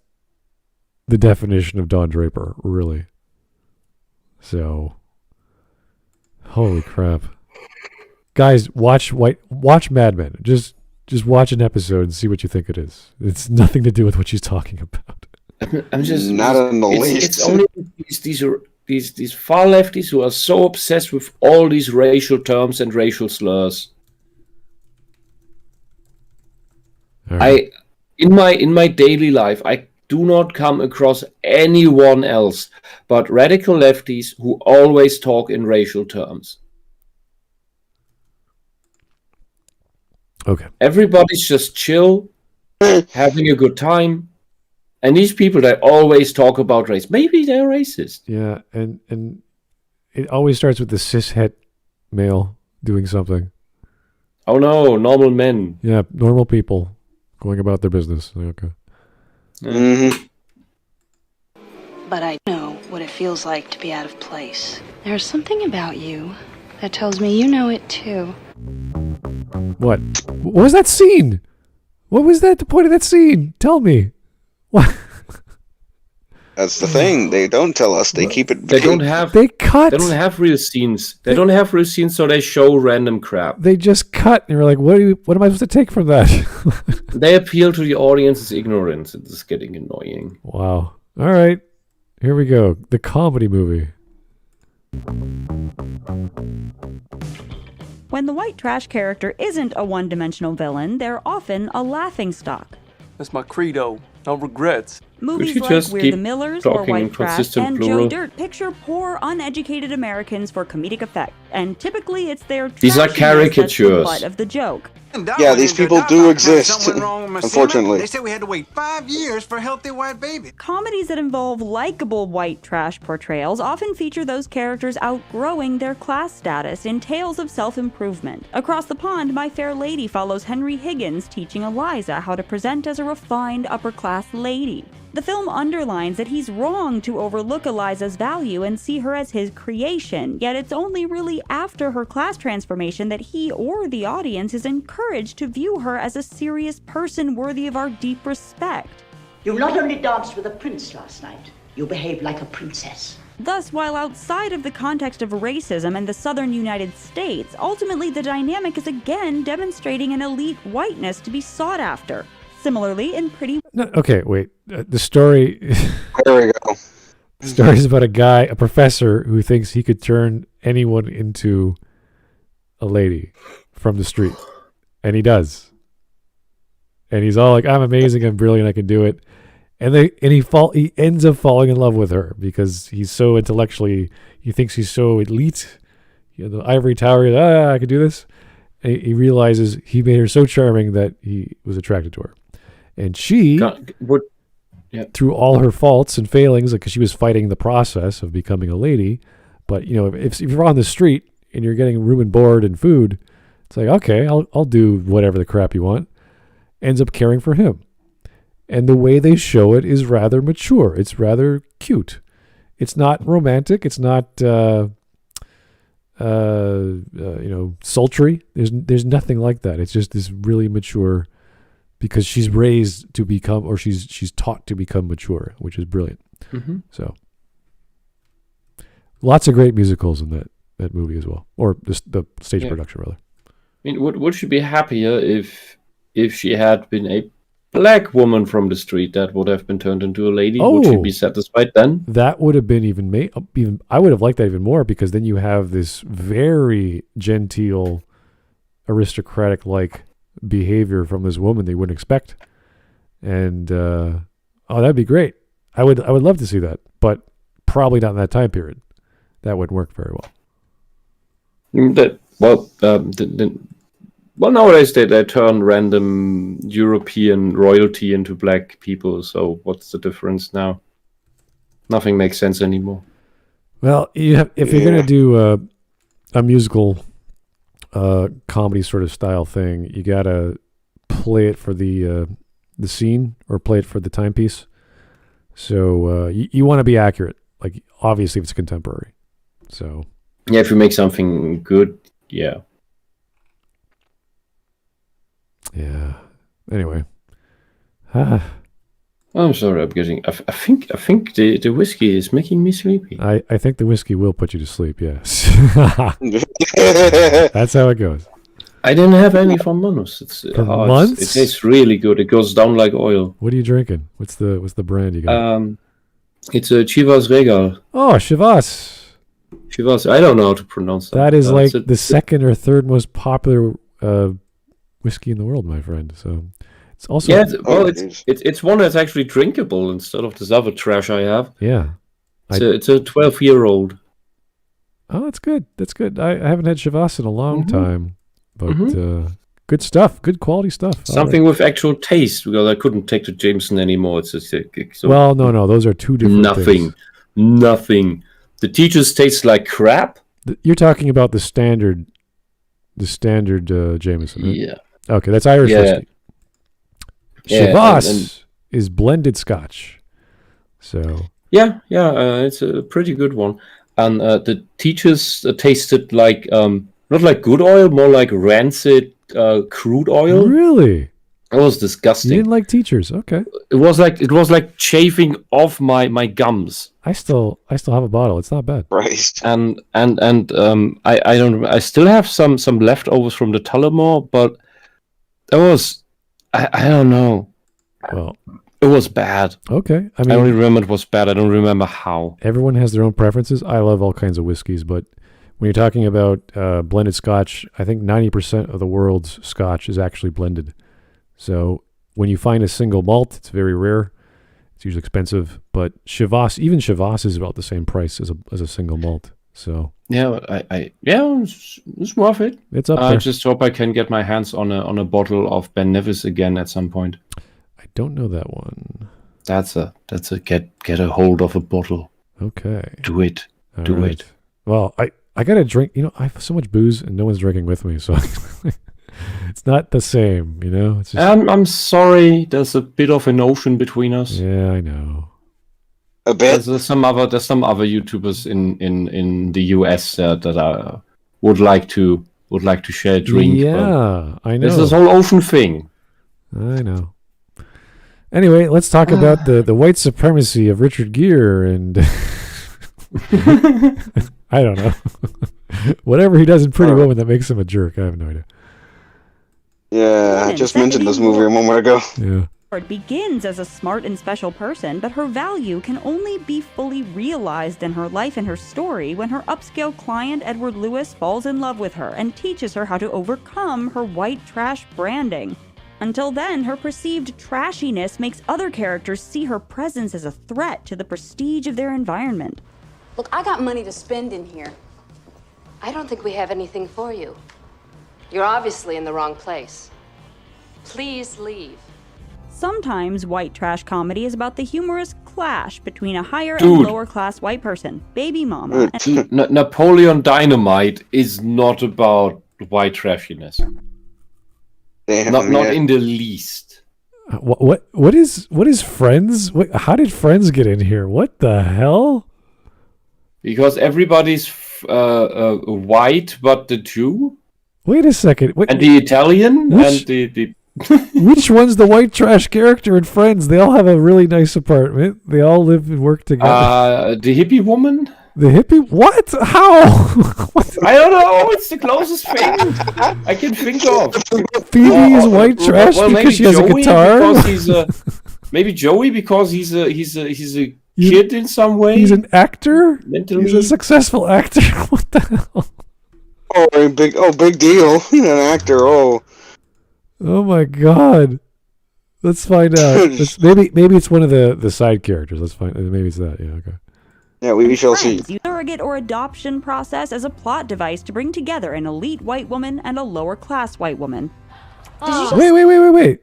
the definition of Don Draper, really. So. Holy crap. Guys, watch Mad Men. Just watch an episode and see what you think it is. It's nothing to do with what she's talking about. I'm just not in the least. It's only these far lefties who are so obsessed with all these racial terms and racial slurs. Right. In my daily life, I do not come across anyone else but radical lefties who always talk in racial terms. Okay. Everybody's just chill, having a good time. And these people that always talk about race, maybe they're racist. Yeah, and it always starts with the cishet male doing something. Oh no, normal men. Yeah, normal people going about their business. Okay. Mm-hmm. But I know what it feels like to be out of place. There's something about you That tells me you know it too. What? What was that scene? What was that? The point of that scene? Tell me. What? That's the thing. They don't tell us. They keep it. They don't have. They cut. They don't have real scenes. They don't have real scenes, so they show random crap. They just cut, and you're like, what am I supposed to take from that? They appeal to the audience's ignorance. It's getting annoying. Wow. All right. Here we go. The comedy movie. When the white trash character isn't a one-dimensional villain, they're often a laughingstock. That's my credo. No regrets. Movies you like just We're keep the Millers or talking in White Trash consistent and plural? Joe Dirt picture poor, uneducated Americans for comedic effect, and typically it's their These are trashiness that's the caricatures. butt of the joke. Yeah, these people do exist, unfortunately. They said we had to wait 5 years for a healthy white baby. Comedies that involve likable white trash portrayals often feature those characters outgrowing their class status in tales of self-improvement. Across the pond, My Fair Lady follows Henry Higgins teaching Eliza how to present as a refined upper-class lady. The film underlines that he's wrong to overlook Eliza's value and see her as his creation, yet it's only really after her class transformation that he or the audience is encouraged to view her as a serious person worthy of our deep respect. You not only danced with a prince last night, you behaved like a princess. Thus, while outside of the context of racism and the southern United States, ultimately the dynamic is again demonstrating an elite whiteness to be sought after. Similarly, in Pretty... No, okay, wait. The story... There we go. The story is about a professor who thinks he could turn anyone into a lady from the street. And he does. And he's all like, I'm amazing, I'm brilliant, I can do it. And he ends up falling in love with her because he's so intellectually, he thinks he's so elite. You know, the ivory tower, I could do this. And he realizes he made her so charming that he was attracted to her. And she, through all her faults and failings, because she was fighting the process of becoming a lady, but you know, if you're on the street and you're getting room and board and food, it's like, okay, I'll do whatever the crap you want. Ends up caring for him. And the way they show it is rather mature. It's rather cute. It's not romantic. It's not, sultry. There's nothing like that. It's just this really mature, because she's raised to become, or she's taught to become mature, which is brilliant. Mm-hmm. So, lots of great musicals in that movie as well, or the stage production rather. I mean, would she be happier if she had been a black woman from the street that would have been turned into a lady? Would she be satisfied then? That would have been even. I would have liked that even more, because then you have this very genteel, aristocratic-like behavior from this woman they wouldn't expect, and that'd be great. I would love to see that, but probably not in that time period. That wouldn't work very well. Well, nowadays they turn random European royalty into black people, so what's the difference now? Nothing makes sense anymore. Well, if you're going to do a musical comedy sort of style thing, you got to play it for the scene, or play it for the timepiece. So you want to be accurate. Like, obviously, if it's contemporary. So yeah, if you make something good, yeah. Yeah. Anyway. I'm sorry, I'm getting. I think the whiskey is making me sleepy. I think the whiskey will put you to sleep. Yes. That's how it goes. I didn't have any from Manus. Months? It tastes really good. It goes down like oil. What are you drinking? What's the brand you got? It's a Chivas Regal. Oh, Chivas. Chivas. I don't know how to pronounce that. That is like the second or third most popular whiskey in the world, my friend. So it's also it's one that's actually drinkable instead of this other trash I have. Yeah, it's a 12-year-old. Oh, that's good. That's good. I haven't had Chivas in a long time, but good stuff. Good quality stuff. Something with actual taste, because I couldn't take the Jameson anymore. It's just well, no, those are two different things. Nothing. The teachers taste like crap. You're talking about the standard Jameson, right? Yeah. Okay, that's Irish whiskey. Chivas is blended Scotch. So yeah, it's a pretty good one. and the teachers tasted like not like good oil, more like rancid crude oil. Really? It was disgusting. You didn't like teachers, okay? It was like chafing off my gums. I still have a bottle. It's not bad. Christ. And I still have some leftovers from the Tullamore, but it was I don't know. Well, it was bad. Okay, I only remember it was bad. I don't remember how. Everyone has their own preferences. I love all kinds of whiskeys, but when you're talking about blended Scotch, I think 90% of the world's Scotch is actually blended. So when you find a single malt, it's very rare. It's usually expensive, but even Chivas is about the same price as a single malt. So yeah, it's worth it. It's up there. I just hope I can get my hands on a bottle of Ben Nevis again at some point. I don't know that one. That's a get a hold of a bottle. Okay. Do it. All Do right. it. Well, I gotta drink. I have so much booze and no one's drinking with me, so it's not the same. It's just... I'm sorry. There's a bit of an ocean between us. Yeah, I know. A bit. There's some other YouTubers in the US that I would like to share a drink. Yeah, I know. There's this whole ocean thing. I know. Anyway, let's talk about the white supremacy of Richard Gere and I don't know. Whatever he does in Pretty Woman that makes him a jerk. I have no idea. Yeah, I just mentioned this movie a moment ago. Yeah. It begins as a smart and special person, but her value can only be fully realized in her life and her story when her upscale client Edward Lewis falls in love with her and teaches her how to overcome her white trash branding. Until then, her perceived trashiness makes other characters see her presence as a threat to the prestige of their environment. Look, I got money to spend in here. I don't think we have anything for you. You're obviously in the wrong place. Please leave. Sometimes white trash comedy is about the humorous clash between a higher Dude. and lower class white person, baby mama, and Napoleon Dynamite is not about white trashiness. Damn, Not in the least. What is Friends? How did Friends get in here? What the hell? Because everybody's white, but the Jew. Wait a second. And the Italian and the Which one's the white trash character in Friends? They all have a really nice apartment. They all live and work together. The hippie woman. The hippie? What? How? What? I don't know. It's the closest thing I can think of. Phoebe is white trash because she has a guitar. Maybe Joey because he's a kid in some way. He's an actor. Mentally. He's a successful actor. What the hell? Big deal. An actor. Oh my God. Let's find out. Maybe it's one of the side characters. Let's find. Maybe it's that. Yeah. Okay. Yeah, we shall see. use surrogate or adoption process as a plot device to bring together an elite white woman and a lower class white woman. Wait.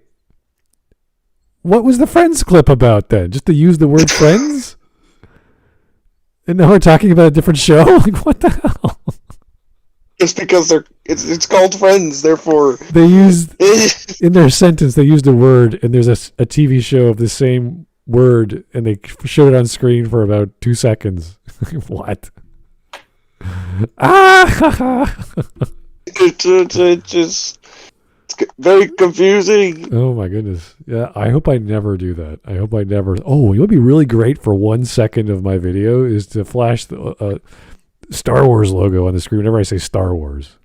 What was the Friends clip about then? Just to use the word friends? And now we're talking about a different show? Like, what the hell? Just because it's called Friends, therefore they used in their sentence they used a word, and there's a TV show of the same word, and they showed it on screen for about 2 seconds. What? It's very confusing. Oh my goodness. Yeah, I hope I never do that. I hope I never. Oh, it would be really great for 1 second of my video is to flash the Star Wars logo on the screen whenever I say Star Wars.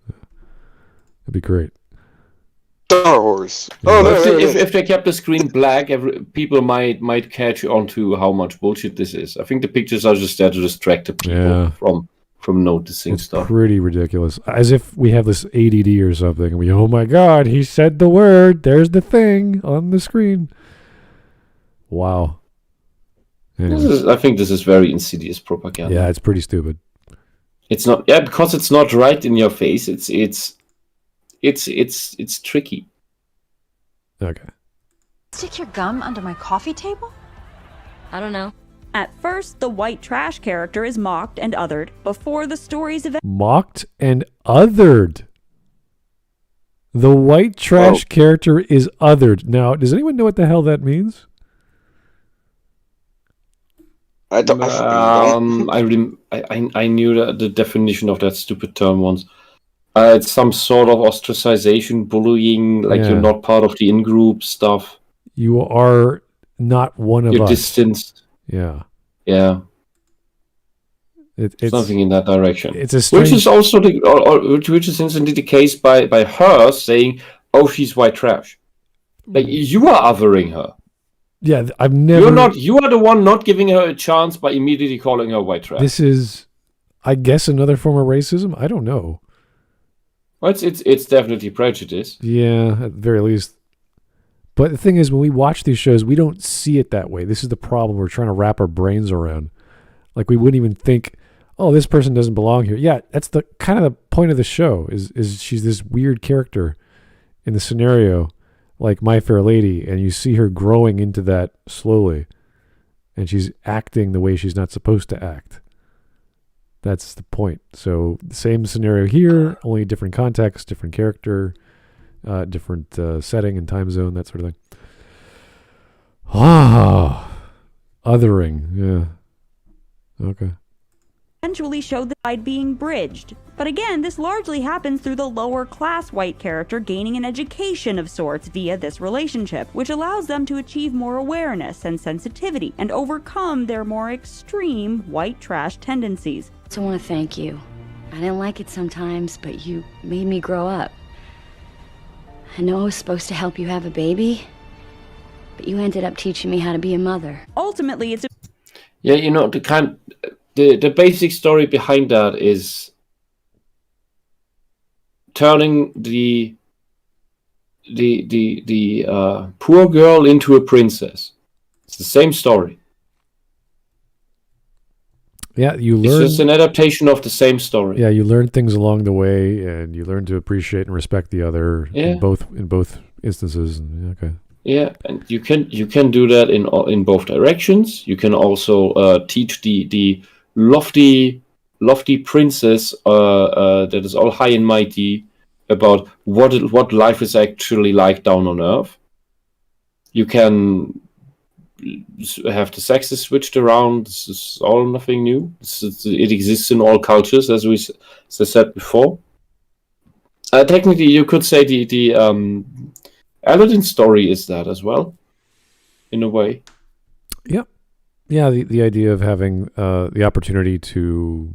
That'd be great. Star Wars. If they kept the screen black, people might catch on to how much bullshit this is. I think the pictures are just there to distract the people from noticing stuff. Pretty ridiculous. As if we have this ADD or something, and oh my God, he said the word. There's the thing on the screen. Wow. Anyway. I think this is very insidious propaganda. Yeah, it's pretty stupid. It's not. Yeah, because it's not right in your face. It's tricky. Okay. Stick your gum under my coffee table? I don't know. At first, the white trash character is mocked and othered before the story's event. Mocked and othered. The white trash character is othered. Now, does anyone know what the hell that means? I don't. I knew the definition of that stupid term once. It's some sort of ostracization, bullying, like you're not part of the in-group stuff. You are not one of us. You're distanced. Yeah. Yeah. It's something in that direction. It's a strange... Which is also which is instantly the case by her saying, "Oh, she's white trash." Like you are othering her. Yeah, I've never. You are the one not giving her a chance by immediately calling her white trash. This is, I guess, another form of racism. I don't know. Well, it's definitely prejudice. Yeah, at the very least. But the thing is, when we watch these shows, we don't see it that way. This is the problem we're trying to wrap our brains around. Like we wouldn't even think, oh, this person doesn't belong here. Yeah, that's the kind of the point of the show. Is she's this weird character in the scenario, like My Fair Lady, and you see her growing into that slowly, and she's acting the way she's not supposed to act. That's the point. So the same scenario here, only different context, different character, different setting and time zone, that sort of thing. Othering, yeah. Okay. Eventually showed the divide being bridged. But again, this largely happens through the lower class white character gaining an education of sorts via this relationship, which allows them to achieve more awareness and sensitivity and overcome their more extreme white trash tendencies. I want to thank you. I didn't like it sometimes, but you made me grow up. I know I was supposed to help you have a baby, but you ended up teaching me how to be a mother. Ultimately, it's yeah, you know, the basic story behind that is turning the poor girl into a princess. It's the same story. Yeah, you learn. It's just an adaptation of the same story. Yeah, you learn things along the way, and you learn to appreciate and respect the other in both instances. Okay. Yeah, and you can do that in both directions. You can also teach the lofty princess that is all high and mighty about what life is actually like down on Earth. You can have the sexes switched around. This is all nothing new. It exists in all cultures, as I said before. Technically, you could say the Aladdin story is that as well, in a way. Yep. Yeah, the idea of having the opportunity to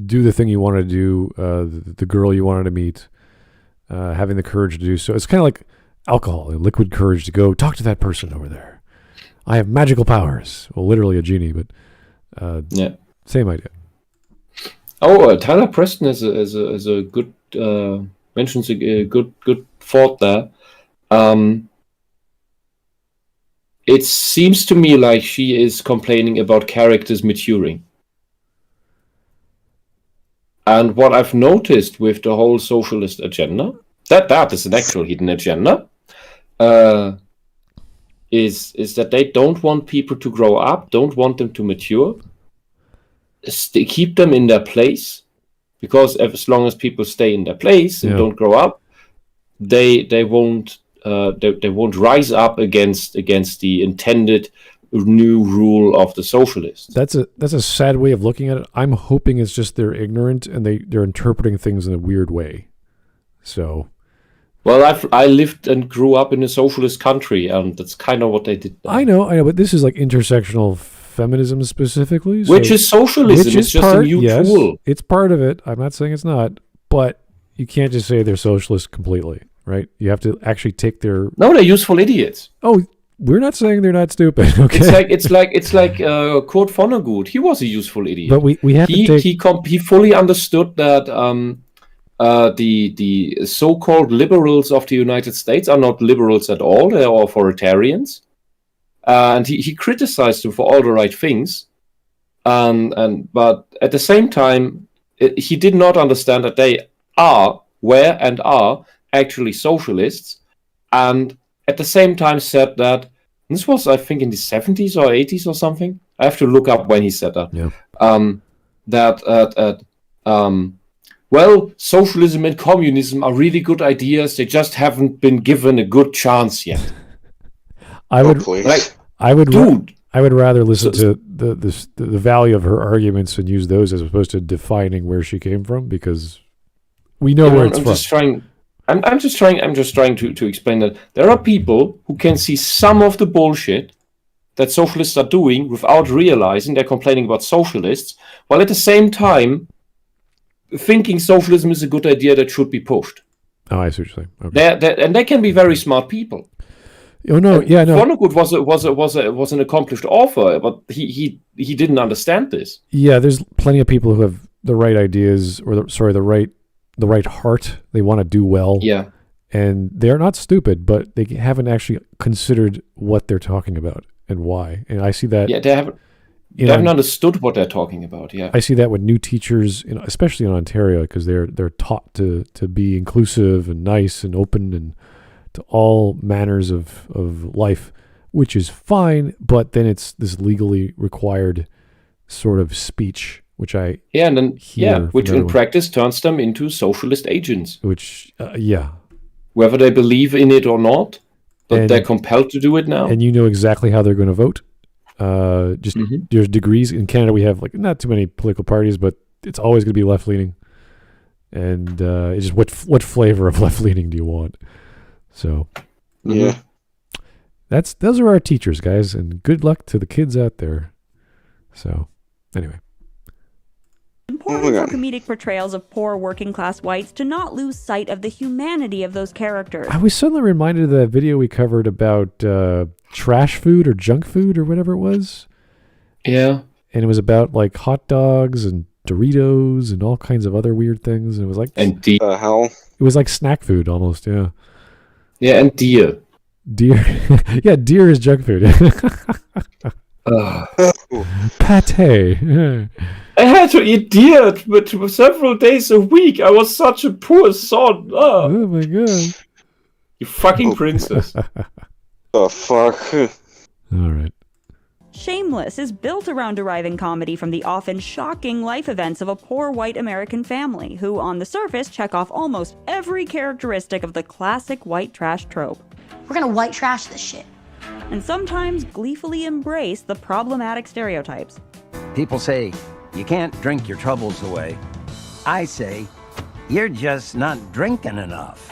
do the thing you wanted to do, the girl you wanted to meet, having the courage to do so. It's kind of like alcohol, liquid courage to go talk to that person over there. I have magical powers. Well, literally a genie, but yeah, same idea. Oh, Tyler Preston is a good mentions a good thought there. It seems to me like she is complaining about characters maturing. And what I've noticed with the whole socialist agenda, that is an actual hidden agenda, is that they don't want people to grow up, don't want them to mature. They keep them in their place, because as long as people stay in their place and don't grow up, they won't rise up against the intended new rule of the socialists. That's a sad way of looking at it. I'm hoping it's just they're ignorant and they're interpreting things in a weird way. So, well, I lived and grew up in a socialist country, and that's kind of what they did. I know, but this is like intersectional feminism specifically, which is socialism. Which is it's just a new tool. It's part of it. I'm not saying it's not, but you can't just say they're socialist completely. Right? You have to actually take their... No, they're useful idiots. Oh, we're not saying they're not stupid. Okay. It's like Kurt Vonnegut. He was a useful idiot. But we have to take... He fully understood that the so-called liberals of the United States are not liberals at all. They're authoritarians. And he criticized them for all the right things. But at the same time, he did not understand that they are actually socialists, and at the same time said that this was, I think, in the 70s or 80s or something. I have to look up when he said that. Yeah. Well, socialism and communism are really good ideas. They just haven't been given a good chance yet. I would rather listen to the value of her arguments and use those as opposed to defining where she came from, because we know where it's from. I'm just trying to explain that there are people who can see some of the bullshit that socialists are doing without realizing they're complaining about socialists, while at the same time thinking socialism is a good idea that should be pushed. Oh, I see what you're saying. Okay. And they can be very smart people. Oh no, yeah, no. Vonnegut was an accomplished author, but he didn't understand this. Yeah, there's plenty of people who have the right ideas, or the right heart. They want to do well. Yeah, and they're not stupid, but they haven't actually considered what they're talking about and why. And I see that. Yeah, they haven't understood what they're talking about. Yeah, I see that with new teachers, especially in Ontario, because they're taught to be inclusive and nice and open and to all manners of life, which is fine, but then it's this legally required sort of speech, which which in practice turns them into socialist agents. Which whether they believe in it or not, but they're compelled to do it now. And you know exactly how they're going to vote. There's degrees in Canada. We have like not too many political parties, but it's always going to be left leaning. And it's just what flavor of left leaning do you want? So, yeah, those are our teachers, guys, and good luck to the kids out there. So, anyway, important for comedic portrayals of poor working class whites to not lose sight of the humanity of those characters. I was suddenly reminded of that video we covered about trash food or junk food or whatever it was. Yeah, and it was about like hot dogs and Doritos and all kinds of other weird things. And it was like hell. It was like snack food almost. Yeah. Yeah, and deer. Yeah, deer is junk food. Pate. I had to eat deer but several days a week. I was such a poor son. Oh my god. You fucking princess. The fuck? Alright. Shameless is built around deriving comedy from the often shocking life events of a poor white American family who, on the surface, check off almost every characteristic of the classic white trash trope. We're gonna white trash this shit. And sometimes gleefully embrace the problematic stereotypes. People say, you can't drink your troubles away. I say, you're just not drinking enough.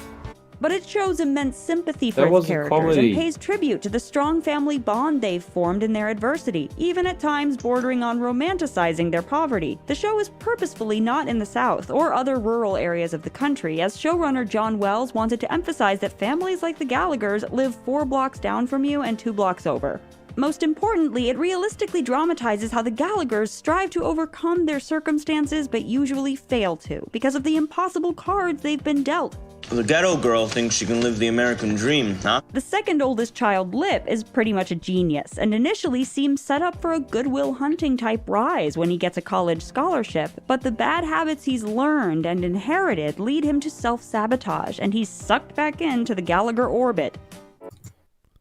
But it shows immense sympathy for its characters and pays tribute to the strong family bond they've formed in their adversity, even at times bordering on romanticizing their poverty. The show is purposefully not in the South or other rural areas of the country, as showrunner John Wells wanted to emphasize that families like the Gallaghers live 4 blocks down from you and 2 blocks over. Most importantly, it realistically dramatizes how the Gallaghers strive to overcome their circumstances but usually fail to, because of the impossible cards they've been dealt. The ghetto girl thinks she can live the American dream, huh? The second oldest child, Lip, is pretty much a genius, and initially seems set up for a Goodwill Hunting type rise when he gets a college scholarship, but the bad habits he's learned and inherited lead him to self-sabotage, and he's sucked back into the Gallagher orbit.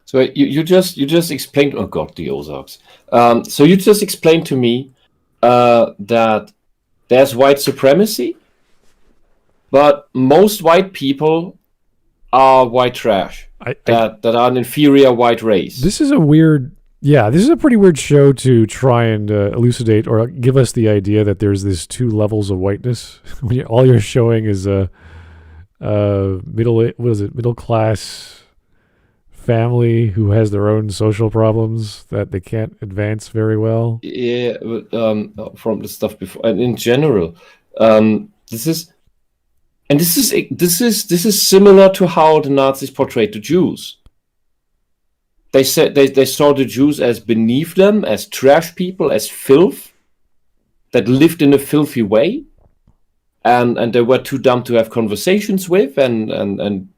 So you just explained, oh god, the Ozarks. So you just explained to me that there's white supremacy, but most white people are white trash. That are an inferior white race. This is a pretty weird show to try and elucidate or give us the idea that there's this 2 levels of whiteness. All you're showing is middle class family who has their own social problems that they can't advance very well. Yeah, from the stuff before, and in general, this is similar to how the Nazis portrayed the Jews. They said they saw the Jews as beneath them, as trash people, as filth that lived in a filthy way, and they were too dumb to have conversations with and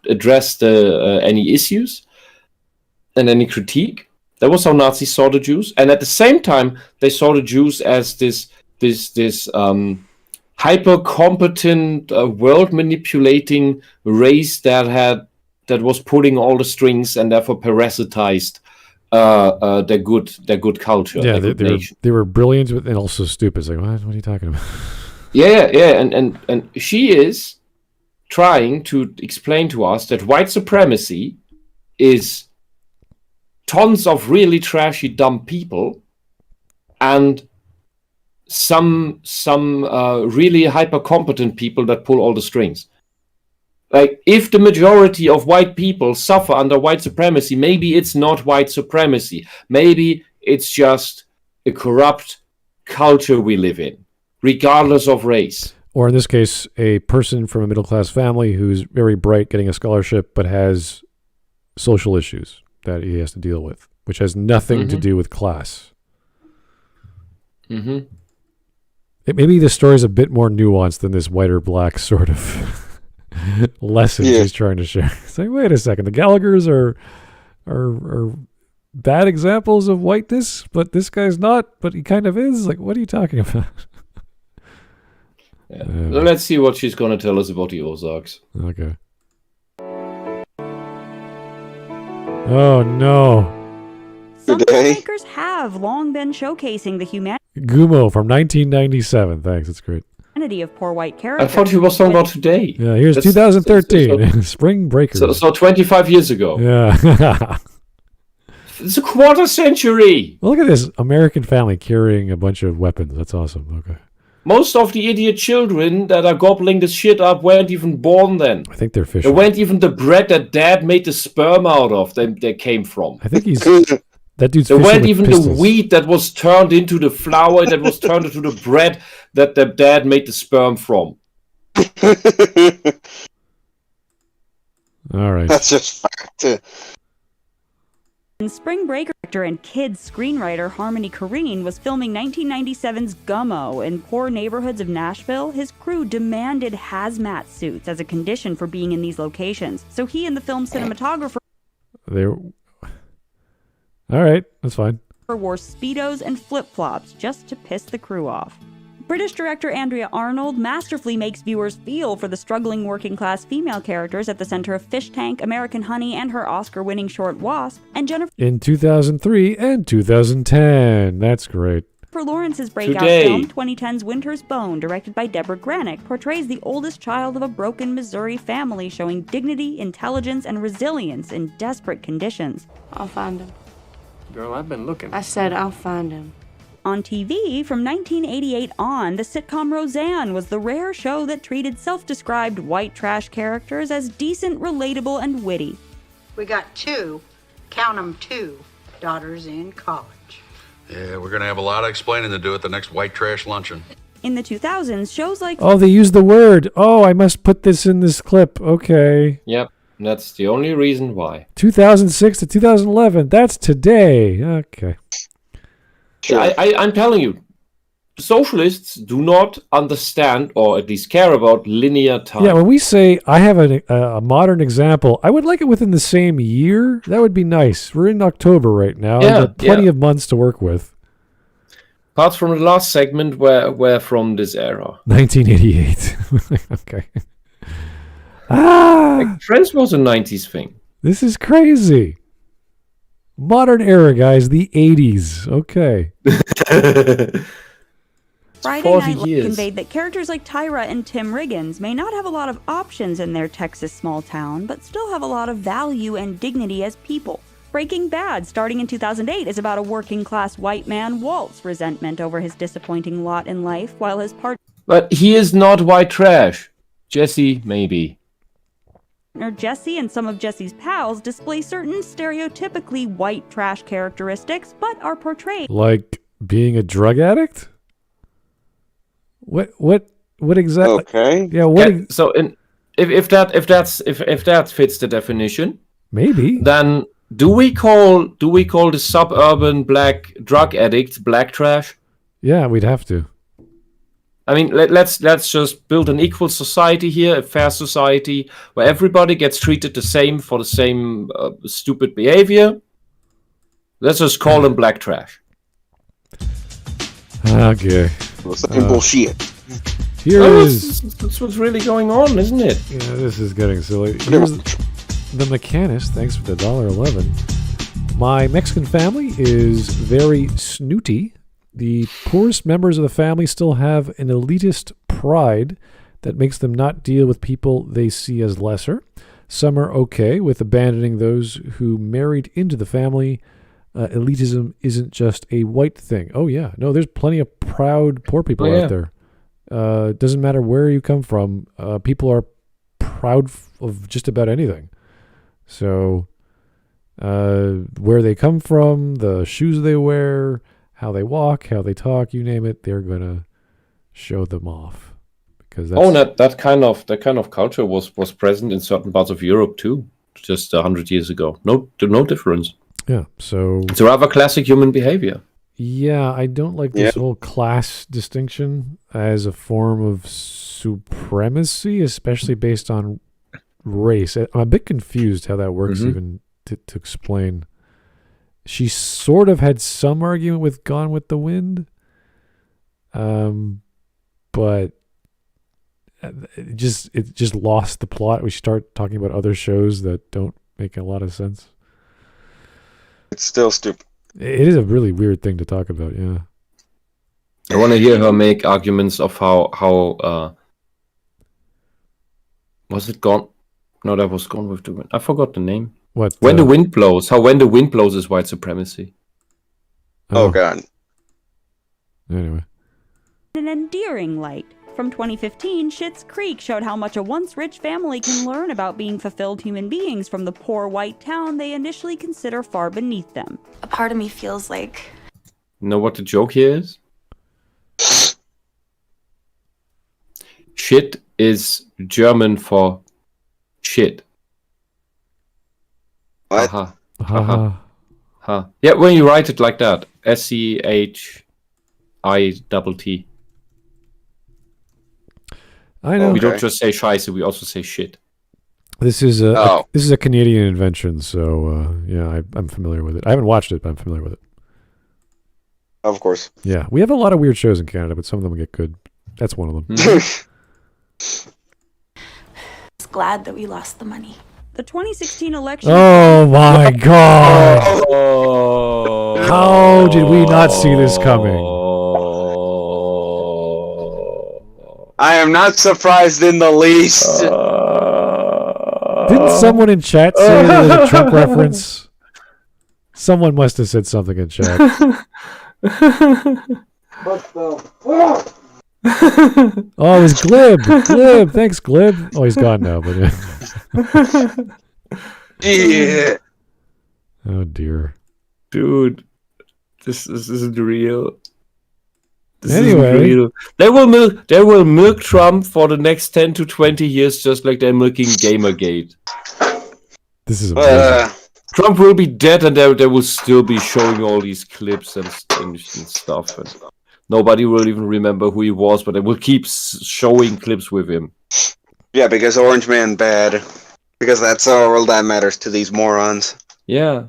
address any issues and any critique. That was how Nazis saw the Jews, and at the same time, they saw the Jews as this hyper competent, world manipulating race that was pulling all the strings and therefore parasitized their good culture. Yeah, they were brilliant and also stupid. It's like, what are you talking about? Yeah, and she is trying to explain to us that white supremacy is tons of really trashy, dumb people and some really hyper competent people that pull all the strings. Like, if the majority of white people suffer under white supremacy, maybe it's not white supremacy. Maybe it's just a corrupt culture we live in, regardless of race. Or in this case, a person from a middle-class family who's very bright, getting a scholarship, but has social issues that he has to deal with, which has nothing to do with class. Mm-hmm. Maybe the story's a bit more nuanced than this white or black sort of lesson she's trying to share. It's like, wait a second, the Gallaghers are bad examples of whiteness, but this guy's not, but he kind of is. Like, what are you talking about? Let's see what she's going to tell us about the Ozarks. Okay. Oh, no. Some filmmakers have long been showcasing the Gumo from 1997. Thanks, it's great. humanity of poor white characters. I thought he was talking about today. Yeah, here's 2013. Spring Breakers. So 25 years ago. Yeah. It's a quarter century. Well, look at this American family carrying a bunch of weapons. That's awesome. Okay. Most of the idiot children that are gobbling this shit up weren't even born then. I think they're They fishing. weren't even the bread that dad made the sperm out of they came from. I think he's... That dude's They fishing weren't with even pistols. the wheat that was turned into the flour that was turned into the bread that the dad made the sperm from. All right. That's just fact. And Spring Breaker actor and kids screenwriter Harmony Korine was filming 1997's Gummo in poor neighborhoods of Nashville. His crew demanded hazmat suits as a condition for being in these locations. So he and the film cinematographer All right, that's fine. wore Speedos and flip-flops just to piss the crew off. British director Andrea Arnold masterfully makes viewers feel for the struggling working-class female characters at the center of Fish Tank, American Honey, and her Oscar-winning short Wasp, and Jennifer In 2003 and 2010. That's great. Lawrence's breakout Today. film, 2010's Winter's Bone, directed by Deborah Granick, portrays the oldest child of a broken Missouri family showing dignity, intelligence, and resilience in desperate conditions. I'll find him. Girl, I've been looking. I said I'll find him. On TV, from 1988 on, the sitcom Roseanne was the rare show that treated self-described white trash characters as decent, relatable, and witty. We got two, count 'em two, daughters in college. Yeah, we're going to have a lot of explaining to do at the next white trash luncheon. In the 2000s, shows like Oh, they used the word. Oh, I must put this in this clip. Okay. Yep, that's the only reason why. 2006 to 2011. That's today. Okay. I'm telling you, socialists do not understand, or at least care about, linear time. Yeah, when we say I have a modern example, I would like it within the same year. That would be nice. We're in October right now. Yeah, We've got plenty of months to work with. Apart from the last segment, where from this era. 1988. Okay. Like, Friends was a 90s thing. This is crazy. Modern era, guys. The 80s. Okay. Friday 40 Night Lights years. conveyed that characters like Tyra and Tim Riggins may not have a lot of options in their Texas small town, but still have a lot of value and dignity as people. Breaking Bad, starting in 2008, is about a working-class white man, Walt's resentment over his disappointing lot in life, while his partner But he is not white trash. Jesse, maybe. Jesse and some of Jesse's pals display certain stereotypically white trash characteristics, but are portrayed Like being a drug addict? What exactly? Okay. Yeah, what Yeah, so if that fits the definition, maybe. then do we call the suburban black drug addict black trash? Yeah, we'd have to. I mean, let's just build an equal society here, a fair society where everybody gets treated the same for the same stupid behavior. Let's just call them black trash. Okay. Bullshit. Here is. That's what's really going on, isn't it? Yeah, this is getting silly. Here's the Mechanist. Thanks for the $1.11. My Mexican family is very snooty. The poorest members of the family still have an elitist pride that makes them not deal with people they see as lesser. Some are okay with abandoning those who married into the family. elitism isn't just a white thing. Oh yeah, no, there's plenty of proud poor people out there. Doesn't matter where you come from. People are proud of just about anything. So, where they come from, the shoes they wear, how they walk, how they talk, you name it, they're gonna show them off. Because that kind of culture was present in certain parts of Europe too, just 100 years ago. No difference. Yeah, so it's a rather classic human behavior. Yeah, I don't like this whole class distinction as a form of supremacy, especially based on race. I'm a bit confused how that works, even to explain. She sort of had some argument with Gone with the Wind, but it just lost the plot. We start talking about other shows that don't make a lot of sense. It's still stupid. It is a really weird thing to talk about, yeah. I want to hear her make arguments of how was it Gone? No, that was Gone with the Wind. I forgot the name. What? When the Wind Blows. How When the Wind Blows is white supremacy. Oh God. Anyway. An endearing light. From 2015, Schitt's Creek showed how much a once rich family can learn about being fulfilled human beings from the poor white town they initially consider far beneath them. A part of me feels like... You know what the joke here is? Shit is German for shit. What? Yeah, when you write it like that. SCHITT. I know. We don't just say scheiße, we also say shit. This is a Canadian invention, so yeah, I'm familiar with it. I haven't watched it, but I'm familiar with it. Of course. Yeah, we have a lot of weird shows in Canada, but some of them get good. That's one of them. I'm glad that we lost the money. The 2016 election... Oh my God! How did we not see this coming? I am not surprised in the least. Didn't someone in chat say there was a Trump reference? Someone must have said something in chat. What the? Oh, it was Glib. Glib. Thanks, Glib. Oh, he's gone now. But yeah. Oh dear, dude, this isn't real. Anyway, they will milk Trump for the next 10 to 20 years, just like they're milking Gamergate. This is amazing. Trump will be dead, and they will still be showing all these clips and stuff, and nobody will even remember who he was, but they will keep showing clips with him. Yeah, because Orange Man bad. Because that's all that matters to these morons. Yeah.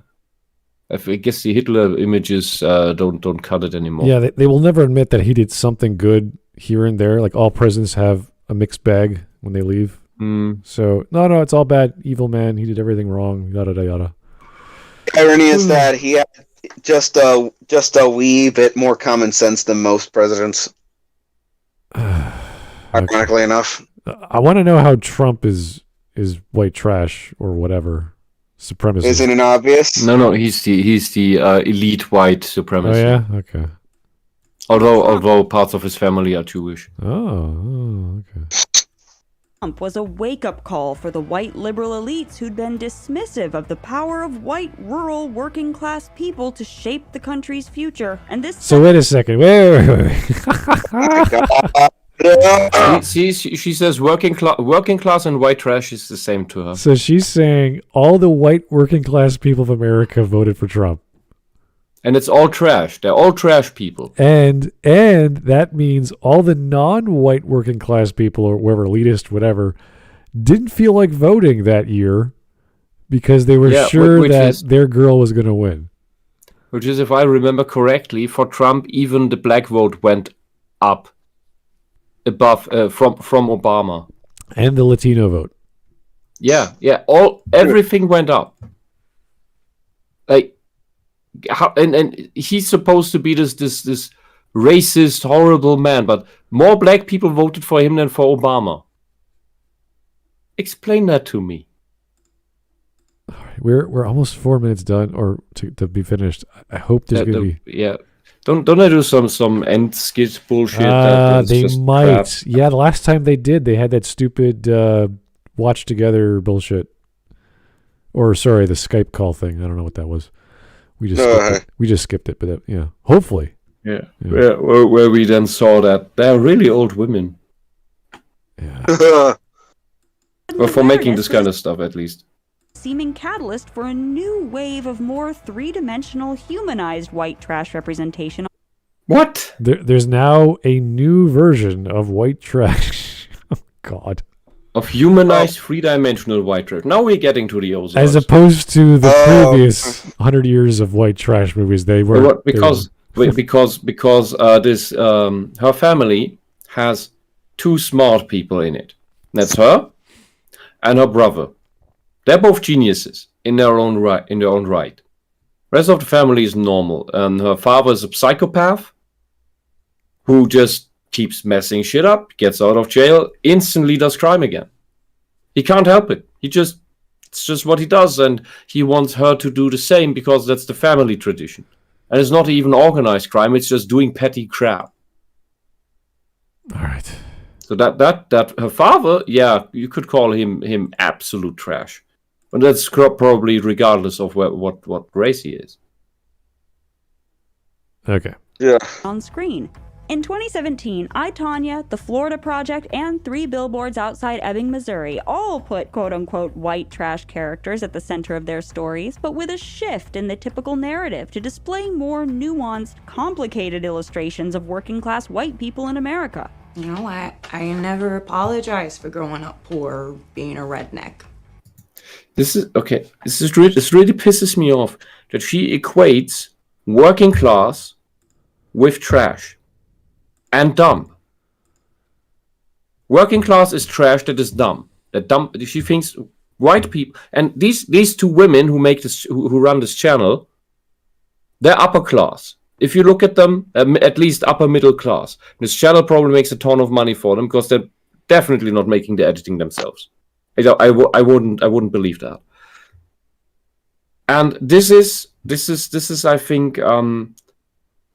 I guess the Hitler images don't cut it anymore. Yeah, they will never admit that he did something good here and there. Like all presidents have a mixed bag when they leave. So no, it's all bad. Evil man. He did everything wrong. Yada yada yada. The irony is that he had just a wee bit more common sense than most presidents. Ironically enough. I want to know how Trump is white trash or whatever. Supremacist. Isn't it obvious? No, he's the elite white supremacist. Oh yeah, okay. Although parts of his family are Jewish. Oh, okay. Trump was a wake-up call for the white liberal elites who'd been dismissive of the power of white, rural, working-class people to shape the country's future. And this. So wait a second. Wait. She says working class and white trash is the same to her. So she's saying all the white working class people of America voted for Trump. And it's all trash. They're all trash people. And that means all the non-white working class people or whoever, elitist, whatever, didn't feel like voting that year because they were sure that their girl was going to win. Which is, if I remember correctly, for Trump, even the black vote went up. Above from Obama, and the Latino vote. Yeah, everything went up. Like, and he's supposed to be this racist, horrible man, but more black people voted for him than for Obama. Explain that to me. We're almost 4 minutes done, or to be finished. I hope there's gonna be. Yeah. Don't I do some end skit bullshit? They just might. crap? Yeah, the last time they did, they had that stupid watch together bullshit. Or sorry, the Skype call thing. I don't know what that was. We just skipped it, but yeah, hopefully. Yeah. Where we then saw that they're really old women. Yeah. Well, for making this kind of stuff, at least. Seeming catalyst for a new wave of more three-dimensional, humanized white trash representation. What? There's now a new version of white trash. Oh, God. Of humanized, three-dimensional white trash. Now we're getting to the Ozarks. As opposed to the previous 100 years of white trash movies, they were because her family has two smart people in it. That's her and her brother. They're both geniuses in their own right. Rest of the family is normal, and her father is a psychopath who just keeps messing shit up, gets out of jail, instantly does crime again. He can't help it. It's just what he does, and he wants her to do the same because that's the family tradition. And it's not even organized crime, it's just doing petty crap. All right. So that her father, yeah, you could call him absolute trash. But that's probably regardless of what race he is. Okay. Yeah. On screen. In 2017, I, Tonya, The Florida Project, and 3 Billboards Outside Ebbing, Missouri all put quote-unquote white trash characters at the center of their stories, but with a shift in the typical narrative to display more nuanced, complicated illustrations of working-class white people in America. You know, I never apologize for growing up poor or being a redneck. This really pisses me off that she equates working class with trash and dumb. Working class is trash that is dumb. She thinks white people, and these two women who make this, who run this channel, they're upper class. If you look at them, at least upper middle class. This channel probably makes a ton of money for them because they're definitely not making the editing themselves. I wouldn't believe that. And this is I think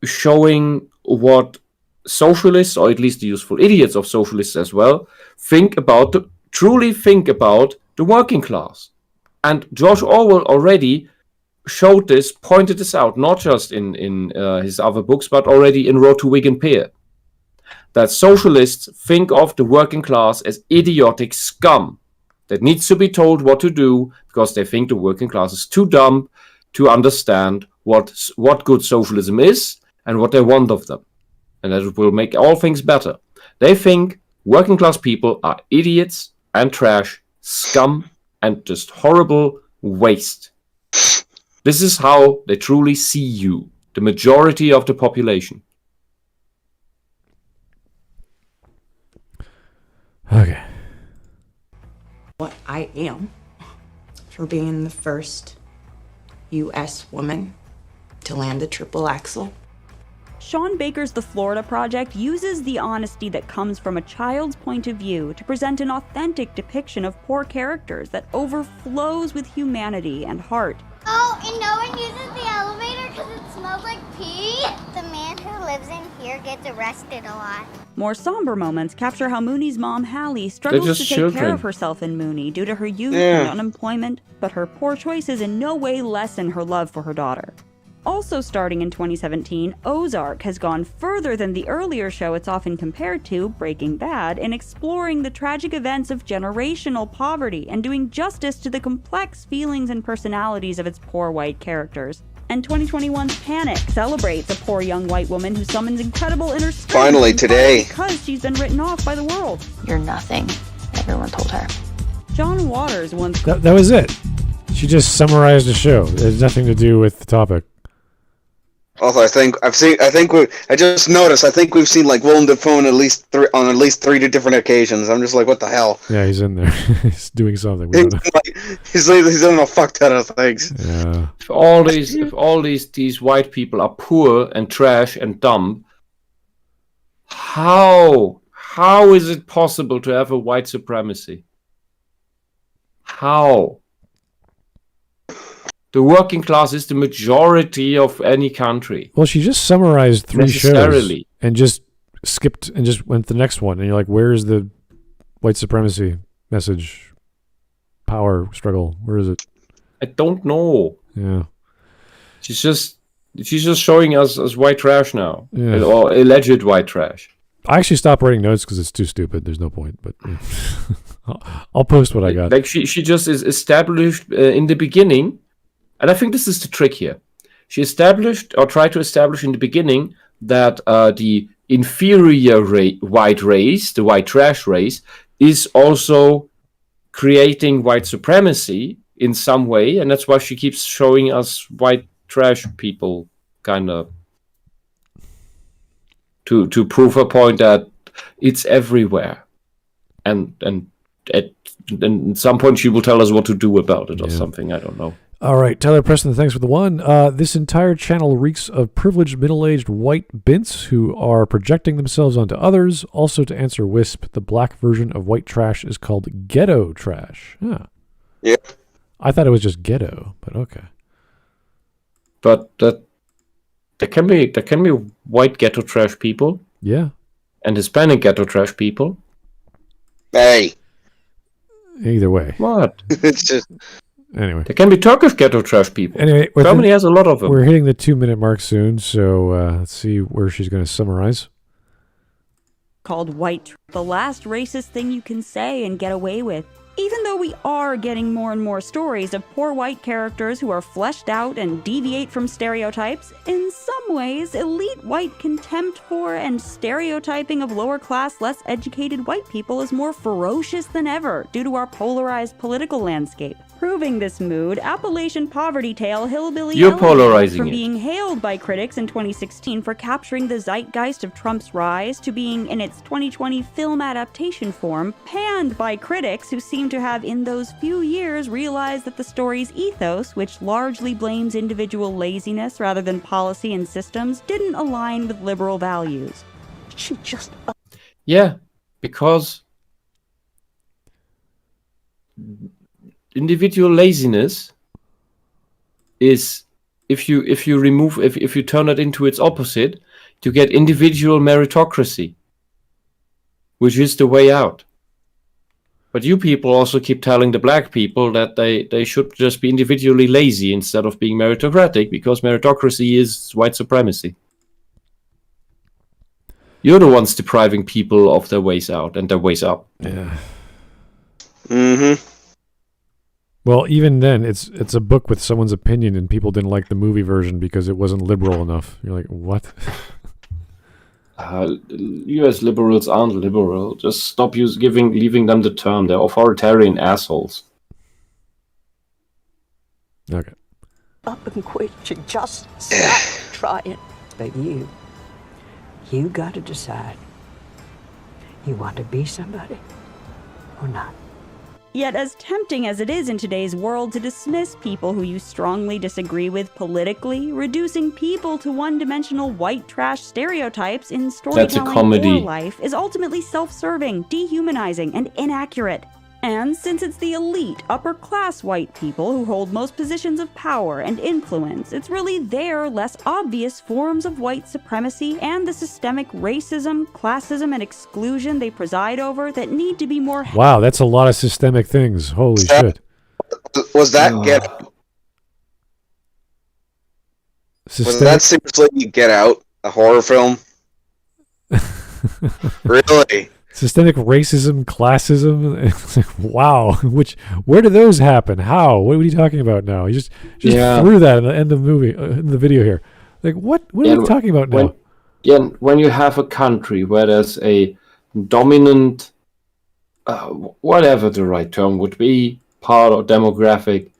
showing what socialists, or at least the useful idiots of socialists as well, truly think about the working class. And George Orwell already showed this, pointed this out, not just in his other books, but already in Road to Whig and Peer. That socialists think of the working class as idiotic scum that needs to be told what to do because they think the working class is too dumb to understand what good socialism is and what they want of them. And that it will make all things better. They think working class people are idiots and trash, scum, and just horrible waste. This is how they truly see you, the majority of the population. Okay. What I am for being the first U.S. woman to land a triple axel. Sean Baker's The Florida Project uses the honesty that comes from a child's point of view to present an authentic depiction of poor characters that overflows with humanity and heart. Oh, and no one uses the elevator because it smells like pee? The man who lives in here gets arrested a lot. More somber moments capture how Mooney's mom, Hallie, struggles to take care of herself in Mooney due to her youth and unemployment, but her poor choices in no way lessen her love for her daughter. Also starting in 2017, Ozark has gone further than the earlier show it's often compared to, Breaking Bad, in exploring the tragic events of generational poverty and doing justice to the complex feelings and personalities of its poor white characters. And 2021's Panic celebrates a poor young white woman who summons incredible inner strength. Finally, today. Because she's been written off by the world. You're nothing, everyone told her. John Waters once... That was it. She just summarized the show. It has nothing to do with the topic. Also, I think we've seen like Willem Dafoe on at least three different occasions. I'm just like, what the hell? Yeah, he's in there. He's doing something. He's doing a fuck ton of things. Yeah. If all these white people are poor and trash and dumb, how is it possible to have a white supremacy? How? the working class is the majority of any country. Well, she just summarized 3 shows Necessarily. and just skipped and just went to the next one. And you're like, where's the white supremacy message, power struggle? Where is it? I don't know. Yeah. She's just showing us as white trash now. Yeah. Or alleged white trash. I actually stopped writing notes because it's too stupid. There's no point. But I'll post what I got. Like she just is established in the beginning, and I think this is the trick here. She established or tried to establish in the beginning that the inferior white race, the white trash race, is also creating white supremacy in some way, and that's why she keeps showing us white trash people, kind of to prove her point that it's everywhere, and at some point she will tell us what to do about it or something. I don't know. All right, Tyler Preston, thanks for the one. This entire channel reeks of privileged middle-aged white bints who are projecting themselves onto others. Also, to answer Wisp, the black version of white trash is called ghetto trash. Huh. Yeah. I thought it was just ghetto, but okay. But there can be white ghetto trash people. Yeah. And Hispanic ghetto trash people. Hey. Either way. What? It's just... Anyway. There can be Turkish ghetto trash people. Anyway, Germany has a lot of them. We're hitting the 2-minute mark soon, so let's see where she's going to summarize. Called white, the last racist thing you can say and get away with. Even though we are getting more and more stories of poor white characters who are fleshed out and deviate from stereotypes, in some ways, elite white contempt for and stereotyping of lower class, less educated white people is more ferocious than ever due to our polarized political landscape. Proving this mood, Appalachian poverty tale Hillbilly You're Elegy polarizing from it. being hailed by critics in 2016 for capturing the zeitgeist of Trump's rise to being, in its 2020 film adaptation form, panned by critics who seem to have in those few years realized that the story's ethos, which largely blames individual laziness rather than policy and systems, didn't align with liberal values. She just... Yeah, because individual laziness is if you turn it into its opposite, you get individual meritocracy, which is the way out. But you people also keep telling the black people that they should just be individually lazy instead of being meritocratic, because meritocracy is white supremacy. You're the ones depriving people of their ways out and their ways up. Yeah. Mm-hmm. Well, even then, it's a book with someone's opinion, and people didn't like the movie version because it wasn't liberal enough. You're like, what? U.S. liberals aren't liberal. Just stop leaving them the term. They're authoritarian assholes. Okay. Up and quit. You just stop trying. But you got to decide. You want to be somebody or not? Yet as tempting as it is in today's world to dismiss people who you strongly disagree with politically, reducing people to one-dimensional white trash stereotypes in storytelling or life is ultimately self-serving, dehumanizing, and inaccurate. And since it's the elite, upper-class white people who hold most positions of power and influence, it's really their less obvious forms of white supremacy and the systemic racism, classism, and exclusion they preside over that need to be more... Wow, that's a lot of systemic things. Holy shit. Was that Get Out? Was that seriously Get Out? A horror film? Really? Systemic racism, classism. It's like, wow. Where do those happen? How? What are you talking about now? You just threw that in the end of the movie, in the video here. Like, what are we talking about now? When you have a country where there's a dominant, whatever the right term would be, part or demographic,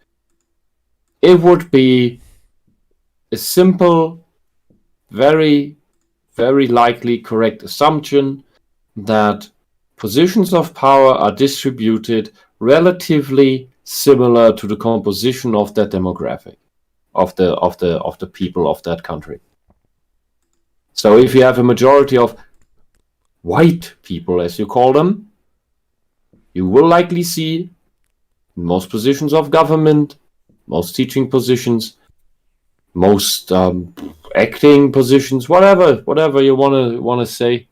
it would be a simple, very, very likely correct assumption that positions of power are distributed relatively similar to the composition of that demographic, of the people of that country. So if you have a majority of white people, as you call them, you will likely see in most positions of government most teaching positions, most acting positions, whatever you wanna say,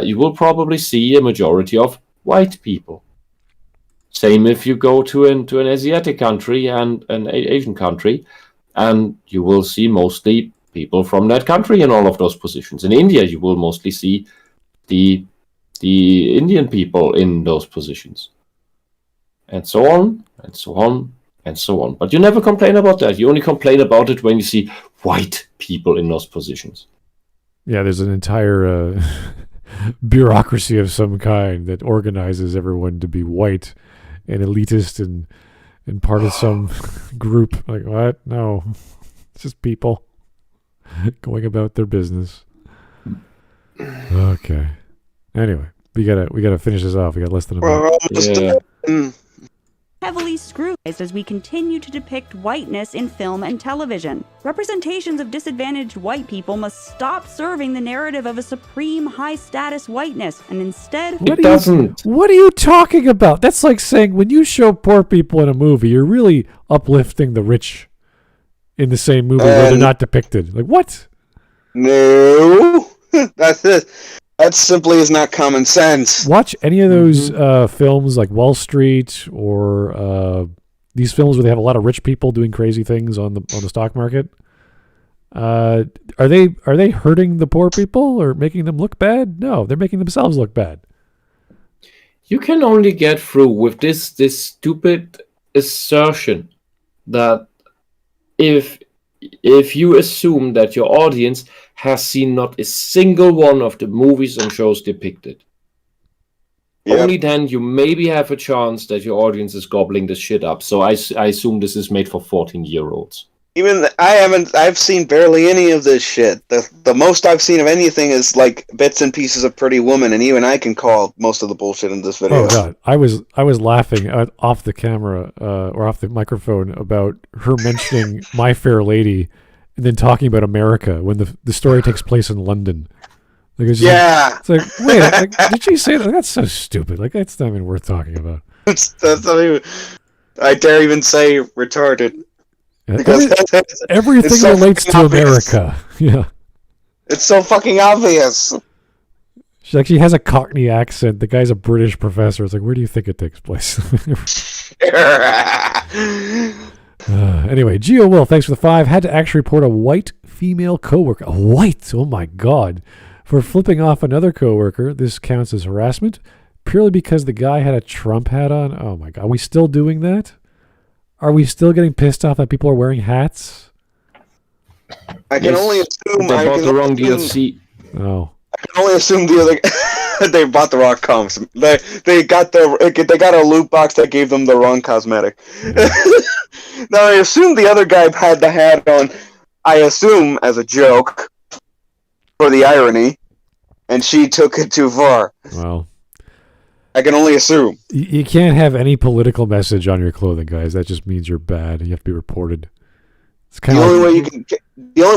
you will probably see a majority of white people. Same if you go to an Asiatic country and an Asian country, and you will see mostly people from that country in all of those positions. In India, you will mostly see the Indian people in those positions, and so on, and so on, and so on. But you never complain about that. You only complain about it when you see white people in those positions. Yeah, there's an entire bureaucracy of some kind that organizes everyone to be white and elitist and part of some group. Like, what? No, it's just people going about their business. Okay. Anyway, we gotta finish this off. We got less than a minute. Yeah. Heavily scrutinized as we continue to depict whiteness in film and television. Representations of disadvantaged white people must stop serving the narrative of a supreme high-status whiteness, and instead... What are you talking about? That's like saying when you show poor people in a movie, you're really uplifting the rich in the same movie where they're not depicted. Like, what? No. That's it. That simply is not common sense. Watch any of those films like Wall Street or these films where they have a lot of rich people doing crazy things on the stock market. Are they hurting the poor people or making them look bad? No, they're making themselves look bad. You can only get through with this stupid assertion that if you assume that your audience has seen not a single one of the movies and shows depicted, only then you maybe have a chance that your audience is gobbling this shit up. So I assume this is made for 14-year-olds. Even I've seen barely any of this shit. The most I've seen of anything is like bits and pieces of Pretty Woman, and even I can call most of the bullshit in this video. Oh god, I was laughing off the camera or off the microphone about her mentioning My Fair Lady, and then talking about America when the story takes place in London. Like, it's like wait, like, did she say that? That's so stupid. Like, that's not even worth talking about. That's not even. I dare even say retarded. Everything so relates to obvious. America. Yeah. It's so fucking obvious. She has a Cockney accent. The guy's a British professor. It's like, where do you think it takes place? Anyway, Geo Will, thanks for the 5. Had to actually report a white female coworker. A white? Oh my god. For flipping off another coworker. This counts as harassment purely because the guy had a Trump hat on. Oh my god. Are we still doing that? Are we still getting pissed off that people are wearing hats? I can only assume they bought the wrong DLC. Oh. I can only assume the other they bought the wrong coms. They got a loot box that gave them the wrong cosmetic. Yeah. Now I assume the other guy had the hat on. I assume as a joke for the irony, and she took it too far. Well, I can only assume. You can't have any political message on your clothing, guys. That just means you're bad and you have to be reported. It's kind the of only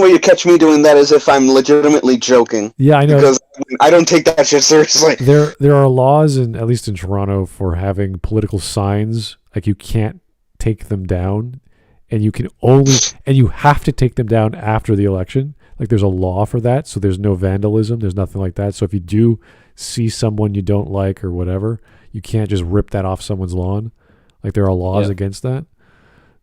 way you catch me doing that is if I'm legitimately joking. Yeah, I know. Because I don't take that shit seriously. There are laws at least in Toronto for having political signs. Like, you can't take them down, and you have to take them down after the election. Like, there's a law for that, so there's no vandalism. There's nothing like that. So if you do see someone you don't like or whatever, you can't just rip that off someone's lawn. Like, there are laws against that.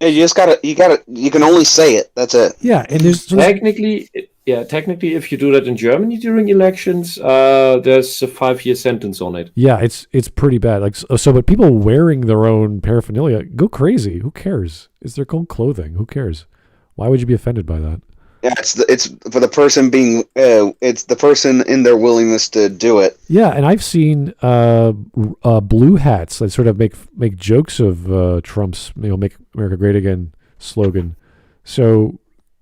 Yeah, you can only say it. That's it. Yeah, and there's technically, if you do that in Germany during elections, there's a 5-year sentence on it. Yeah, it's pretty bad. Like, so, but people wearing their own paraphernalia go crazy. Who cares? It's their own clothing. Who cares? Why would you be offended by that? Yeah, it's for the person being. It's the person in their willingness to do it. Yeah, and I've seen blue hats that sort of make jokes of Trump's "Make America Great Again" slogan. So,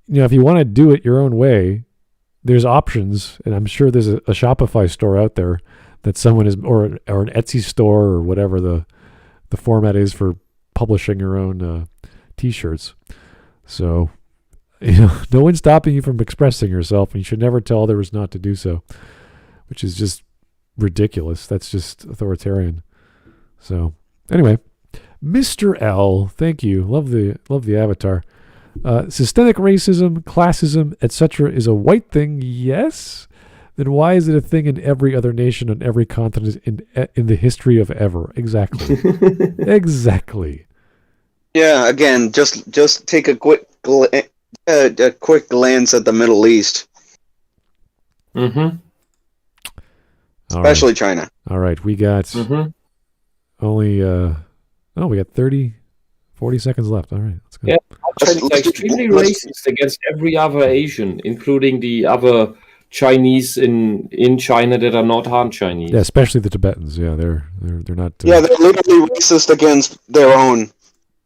if you want to do it your own way, there's options, and I'm sure there's a Shopify store out there that someone is, or an Etsy store, or whatever the format is for publishing your own T-shirts. So. No one's stopping you from expressing yourself, and you should never tell others not to do so, which is just ridiculous. That's just authoritarian. So, anyway, Mr. L, thank you. Love the avatar. Systemic racism, classism, etc. is a white thing, yes? Then why is it a thing in every other nation on every continent in the history of ever? Exactly. Exactly. Yeah, again, just take a quick glance at the Middle East. Mm-hmm. Especially China. All right, we got only we got 40 seconds left. All right, let's go. Yeah, China is extremely racist against every other Asian, including the other Chinese in China that are not Han Chinese. Yeah, especially the Tibetans. Yeah, they're not. Yeah, they're literally racist against their own.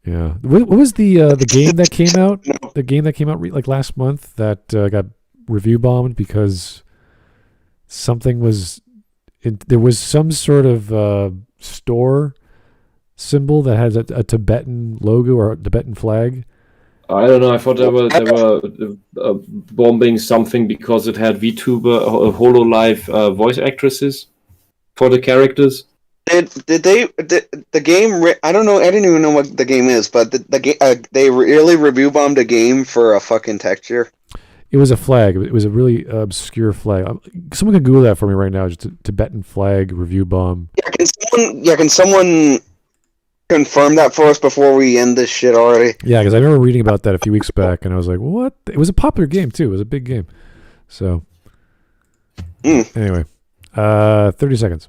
Yeah. What was the game that came out? The game that came out like last month that got review bombed because something was. There was some sort of store symbol that has a Tibetan logo or a Tibetan flag. I don't know. I thought they were bombing something because it had VTuber HoloLive voice actresses for the characters. The game? I don't know. I didn't even know what the game is, but they really review bombed a game for a fucking texture. It was a flag. It was a really obscure flag. Someone can Google that for me right now. Just a Tibetan flag review bomb. Yeah, can someone confirm that for us before we end this shit already? Yeah, because I remember reading about that a few weeks back, and I was like, "What?" It was a popular game too. It was a big game. So anyway, 30 seconds.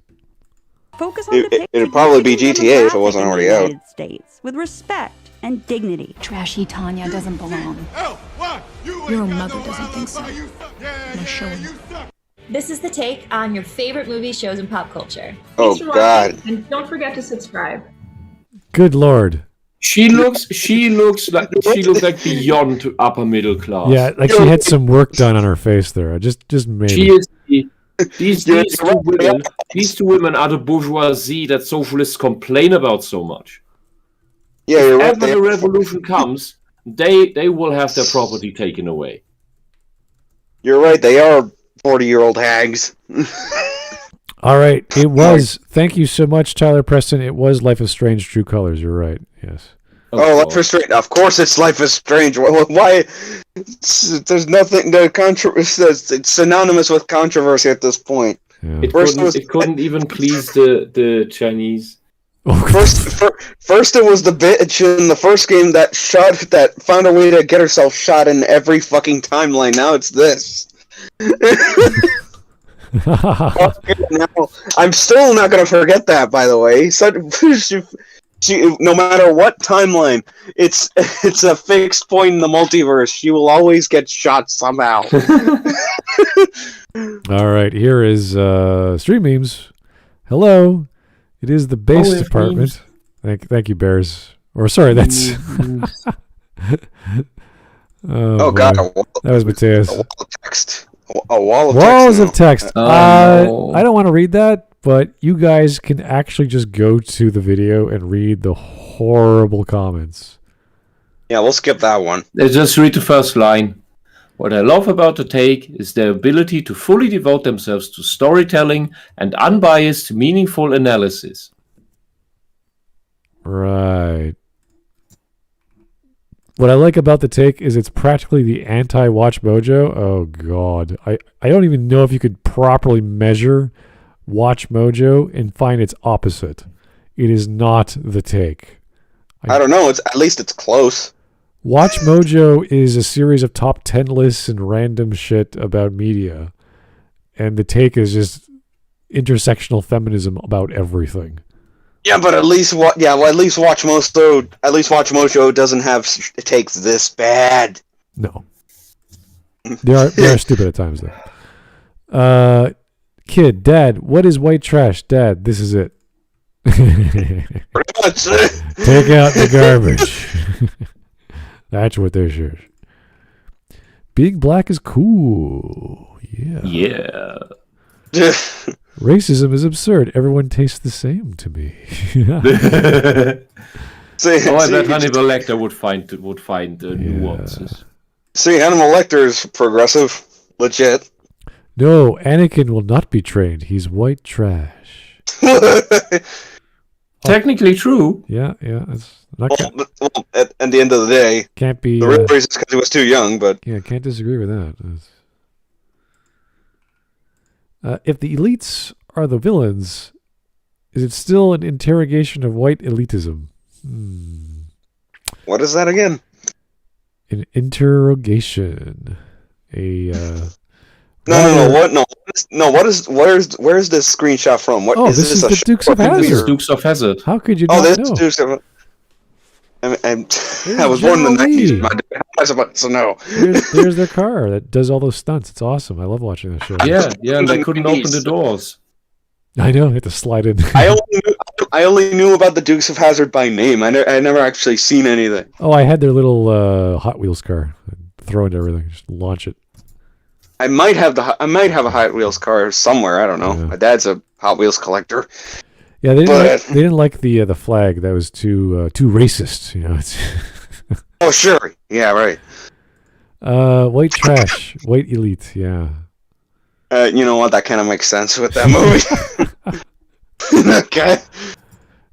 Focus on It'd probably be GTA if it wasn't already out. United States with respect and dignity. Trashy Tanya doesn't belong. Your mother doesn't think so. No showing. This is the take on your favorite movies, shows, and pop culture. Oh, Thanks for God. watching, and don't forget to subscribe. Good Lord. She looks like beyond upper middle class. Yeah, like she had some work done on her face there. Just maybe. She is these two women are the bourgeoisie that socialists complain about so much. Yeah, you're right. If ever the revolution comes, they will have their property taken away. You're right. They are 40-year-old hags. All right, it was. Thank you so much, Tyler Preston. It was Life is Strange: True Colors. You're right. Yes. Life is Strange. Of course, it's Life is Strange. Why? There's nothing to controversy. It's synonymous with controversy at this point. Yeah. It couldn't even please the Chinese. First it was the bitch in the first game that found a way to get herself shot in every fucking timeline. Now it's this. I'm still not gonna forget that, by the way. So, no matter what timeline, it's a fixed point in the multiverse. She will always get shot somehow. All right, here is Stream Memes. Hello, it is the base department. Thank you, Bears. Or sorry, that's. Oh God, that was Mateus. A wall of text. A wall of Walls text. of text. No. I don't want to read that, but you guys can actually just go to the video and read the horrible comments. Yeah, we'll skip that one. Let's just read the first line. What I love about the take is their ability to fully devote themselves to storytelling and unbiased, meaningful analysis. Right. What I like about the take is it's practically the anti-Watch Mojo. Oh, God. I don't even know if you could properly measure Watch Mojo and find its opposite. It is not the take. I don't know. At least it's close. Watch Mojo is a series of top 10 lists and random shit about media. And the take is just intersectional feminism about everything. Yeah, but at least Watch Mojo doesn't have takes this bad. No. They are stupid at times, though. Kid, Dad, what is white trash? Dad, this is it. Take out the garbage. That's what this is. Being black is cool. Yeah. Yeah. Racism is absurd. Everyone tastes the same to me. I bet Hannibal Lecter would find nuances. See, Hannibal Lecter is progressive, legit. No, Anakin will not be trained. He's white trash. Technically true. Yeah, it's not Well, at the end of the day, can't be the real reason is because he was too young. But yeah, can't disagree with that. If the elites are the villains, is it still an interrogation of white elitism? What is that again? An interrogation. Where's this screenshot from? What is this? Is the Dukes of Hazzard. This is Dukes of Hazzard. How could you not this know? is Dukes of. I was born in the 90s. How am I supposed to know? There's their car that does all those stunts. It's awesome. I love watching that show. Yeah, and they couldn't open the doors. I know. I had to slide in. I only knew about the Dukes of Hazzard by name. I never actually seen anything. Oh, I had their little Hot Wheels car. I'd throw into everything, just launch it. I might have a Hot Wheels car somewhere. I don't know. Yeah. My dad's a Hot Wheels collector. Yeah, they didn't like the flag. That was too racist. You know. It's Oh sure. Yeah. Right. White trash, white elite. Yeah. You know what? That kind of makes sense with that movie. Okay.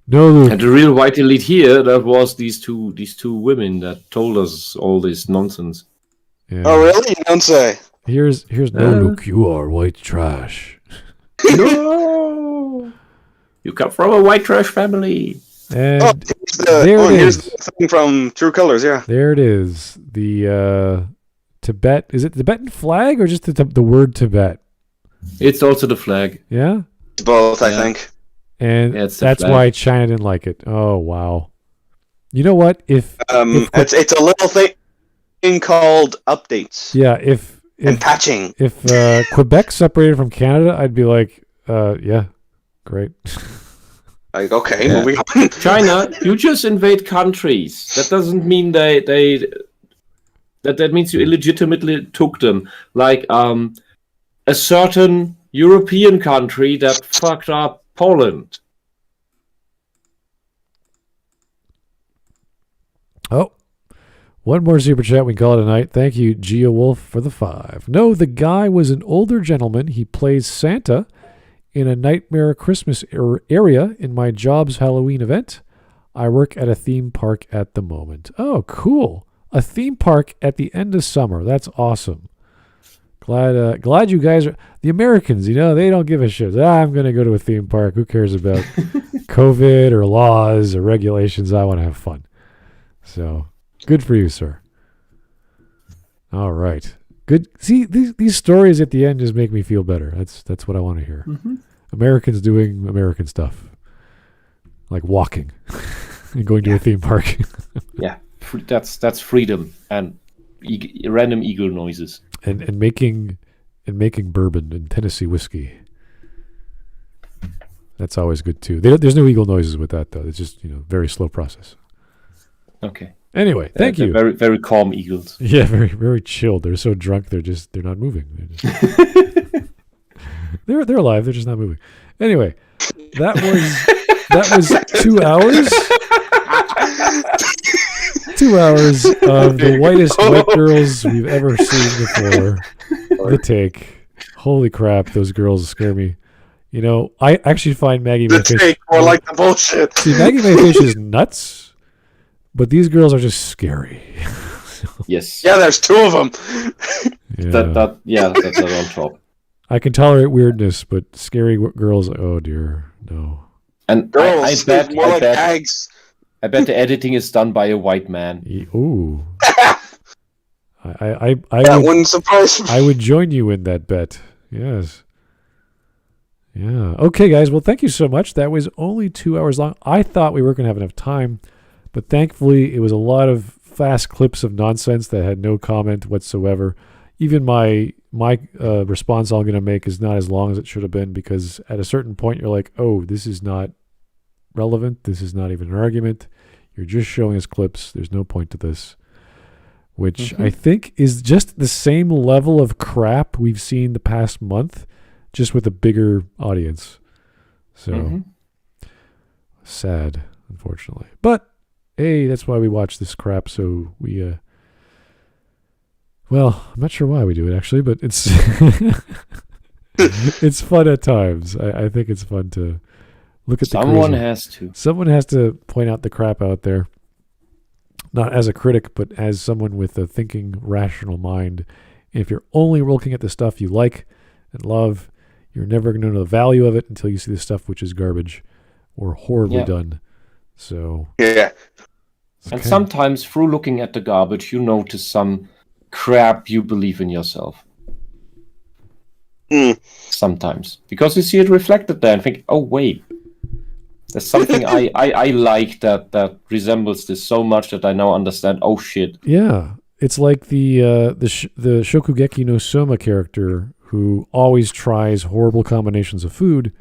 No. And the real white elite here, that was these two women that told us all this nonsense. Yeah. Oh really? You don't say. Here's no look. You are white trash. No. You come from a white trash family. And here's the thing from True Colors. Yeah. There it is. The Tibet. Is it the Tibetan flag or just the word Tibet? It's also the flag. Yeah. It's both, I think. And that's why China didn't like it. Oh wow. You know what? If it's a little thing called updates. Yeah. And patching. If Quebec separated from Canada, I'd be like, yeah, great. Like, okay, moving on. China, you just invade countries. That doesn't mean that means you illegitimately took them. Like a certain European country that fucked up Poland. Oh. One more super chat, we call it a night. Thank you, GeoWolf, for the 5. No, the guy was an older gentleman. He plays Santa in a Nightmare Christmas area in my job's Halloween event. I work at a theme park at the moment. Oh, cool. A theme park at the end of summer. That's awesome. Glad you guys are... The Americans, they don't give a shit. I'm going to go to a theme park. Who cares about COVID or laws or regulations? I want to have fun. So... Good for you, sir. All right. Good. See, these stories at the end just make me feel better. That's what I want to hear. Mm-hmm. Americans doing American stuff, like walking and going to a theme park. Yeah, that's freedom and random eagle noises and making bourbon and Tennessee whiskey. That's always good too. There's no eagle noises with that though. It's just very slow process. Okay. Anyway, thank you. Very, very calm eagles. Yeah, very, very chilled. They're so drunk, they're not moving. They're alive. They're just not moving. Anyway, that was 2 hours. 2 hours of the whitest white girls we've ever seen before. The take. Holy crap, those girls scare me. I actually find Maggie Mayfish. The take, more like the bullshit. See, Maggie Mayfish is nuts. But these girls are just scary. Yes. Yeah, there's 2 of them. Yeah. That's on top. I can tolerate weirdness, but scary girls, oh dear, no. And girls, I bet eggs. I bet the editing is done by a white man. Ooh. I that wouldn't surprise me. I would join you in that bet. Yes. Yeah. Okay, guys. Well, thank you so much. That was only 2 hours long. I thought we weren't going to have enough time. But thankfully, it was a lot of fast clips of nonsense that had no comment whatsoever. Even my response I'm going to make is not as long as it should have been because at a certain point, you're like, oh, this is not relevant. This is not even an argument. You're just showing us clips. There's no point to this, which I think is just the same level of crap we've seen the past month, just with a bigger audience. So sad, unfortunately. But hey, that's why we watch this crap, so we, well, I'm not sure why we do it, actually, but it's it's fun at times. I think it's fun to Look at someone the has to. Someone has to point out the crap out there. Not as a critic, but as someone with a thinking, rational mind. If you're only looking at the stuff you like and love, you're never going to know the value of it until you see the stuff which is garbage or horribly done. So yeah. And sometimes through looking at the garbage, you notice some crap you believe in yourself. Sometimes. Because you see it reflected there and think, oh, wait. There's something I like that resembles this so much that I now understand, oh, shit. Yeah. It's like the Shokugeki no Soma character who always tries horrible combinations of food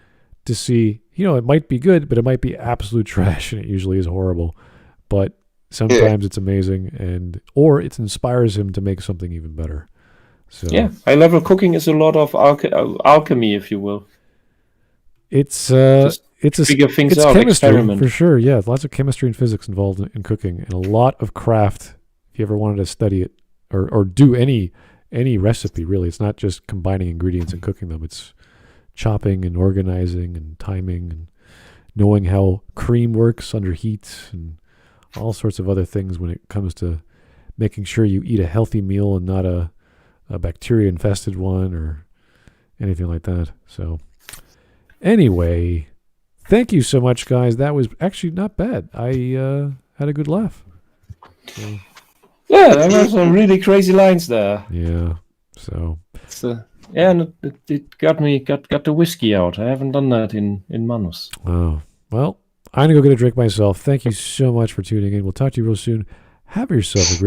to see, it might be good, but it might be absolute trash, and it usually is horrible. But sometimes it's amazing, or it inspires him to make something even better. So yeah, high-level cooking is a lot of alchemy, if you will. It's figure things out, chemistry experiment. For sure. Yeah, lots of chemistry and physics involved in cooking, and a lot of craft. If you ever wanted to study it or do any recipe, really, it's not just combining ingredients and cooking them. It's chopping and organizing and timing and knowing how cream works under heat and all sorts of other things when it comes to making sure you eat a healthy meal and not a bacteria-infested one or anything like that. So anyway, thank you so much, guys. That was actually not bad. I had a good laugh. So. Yeah, there were some really crazy lines there. Yeah, so... and it got the whiskey out. I haven't done that in months. Oh, well, I'm going to go get a drink myself. Thank you so much for tuning in. We'll talk to you real soon. Have yourself a great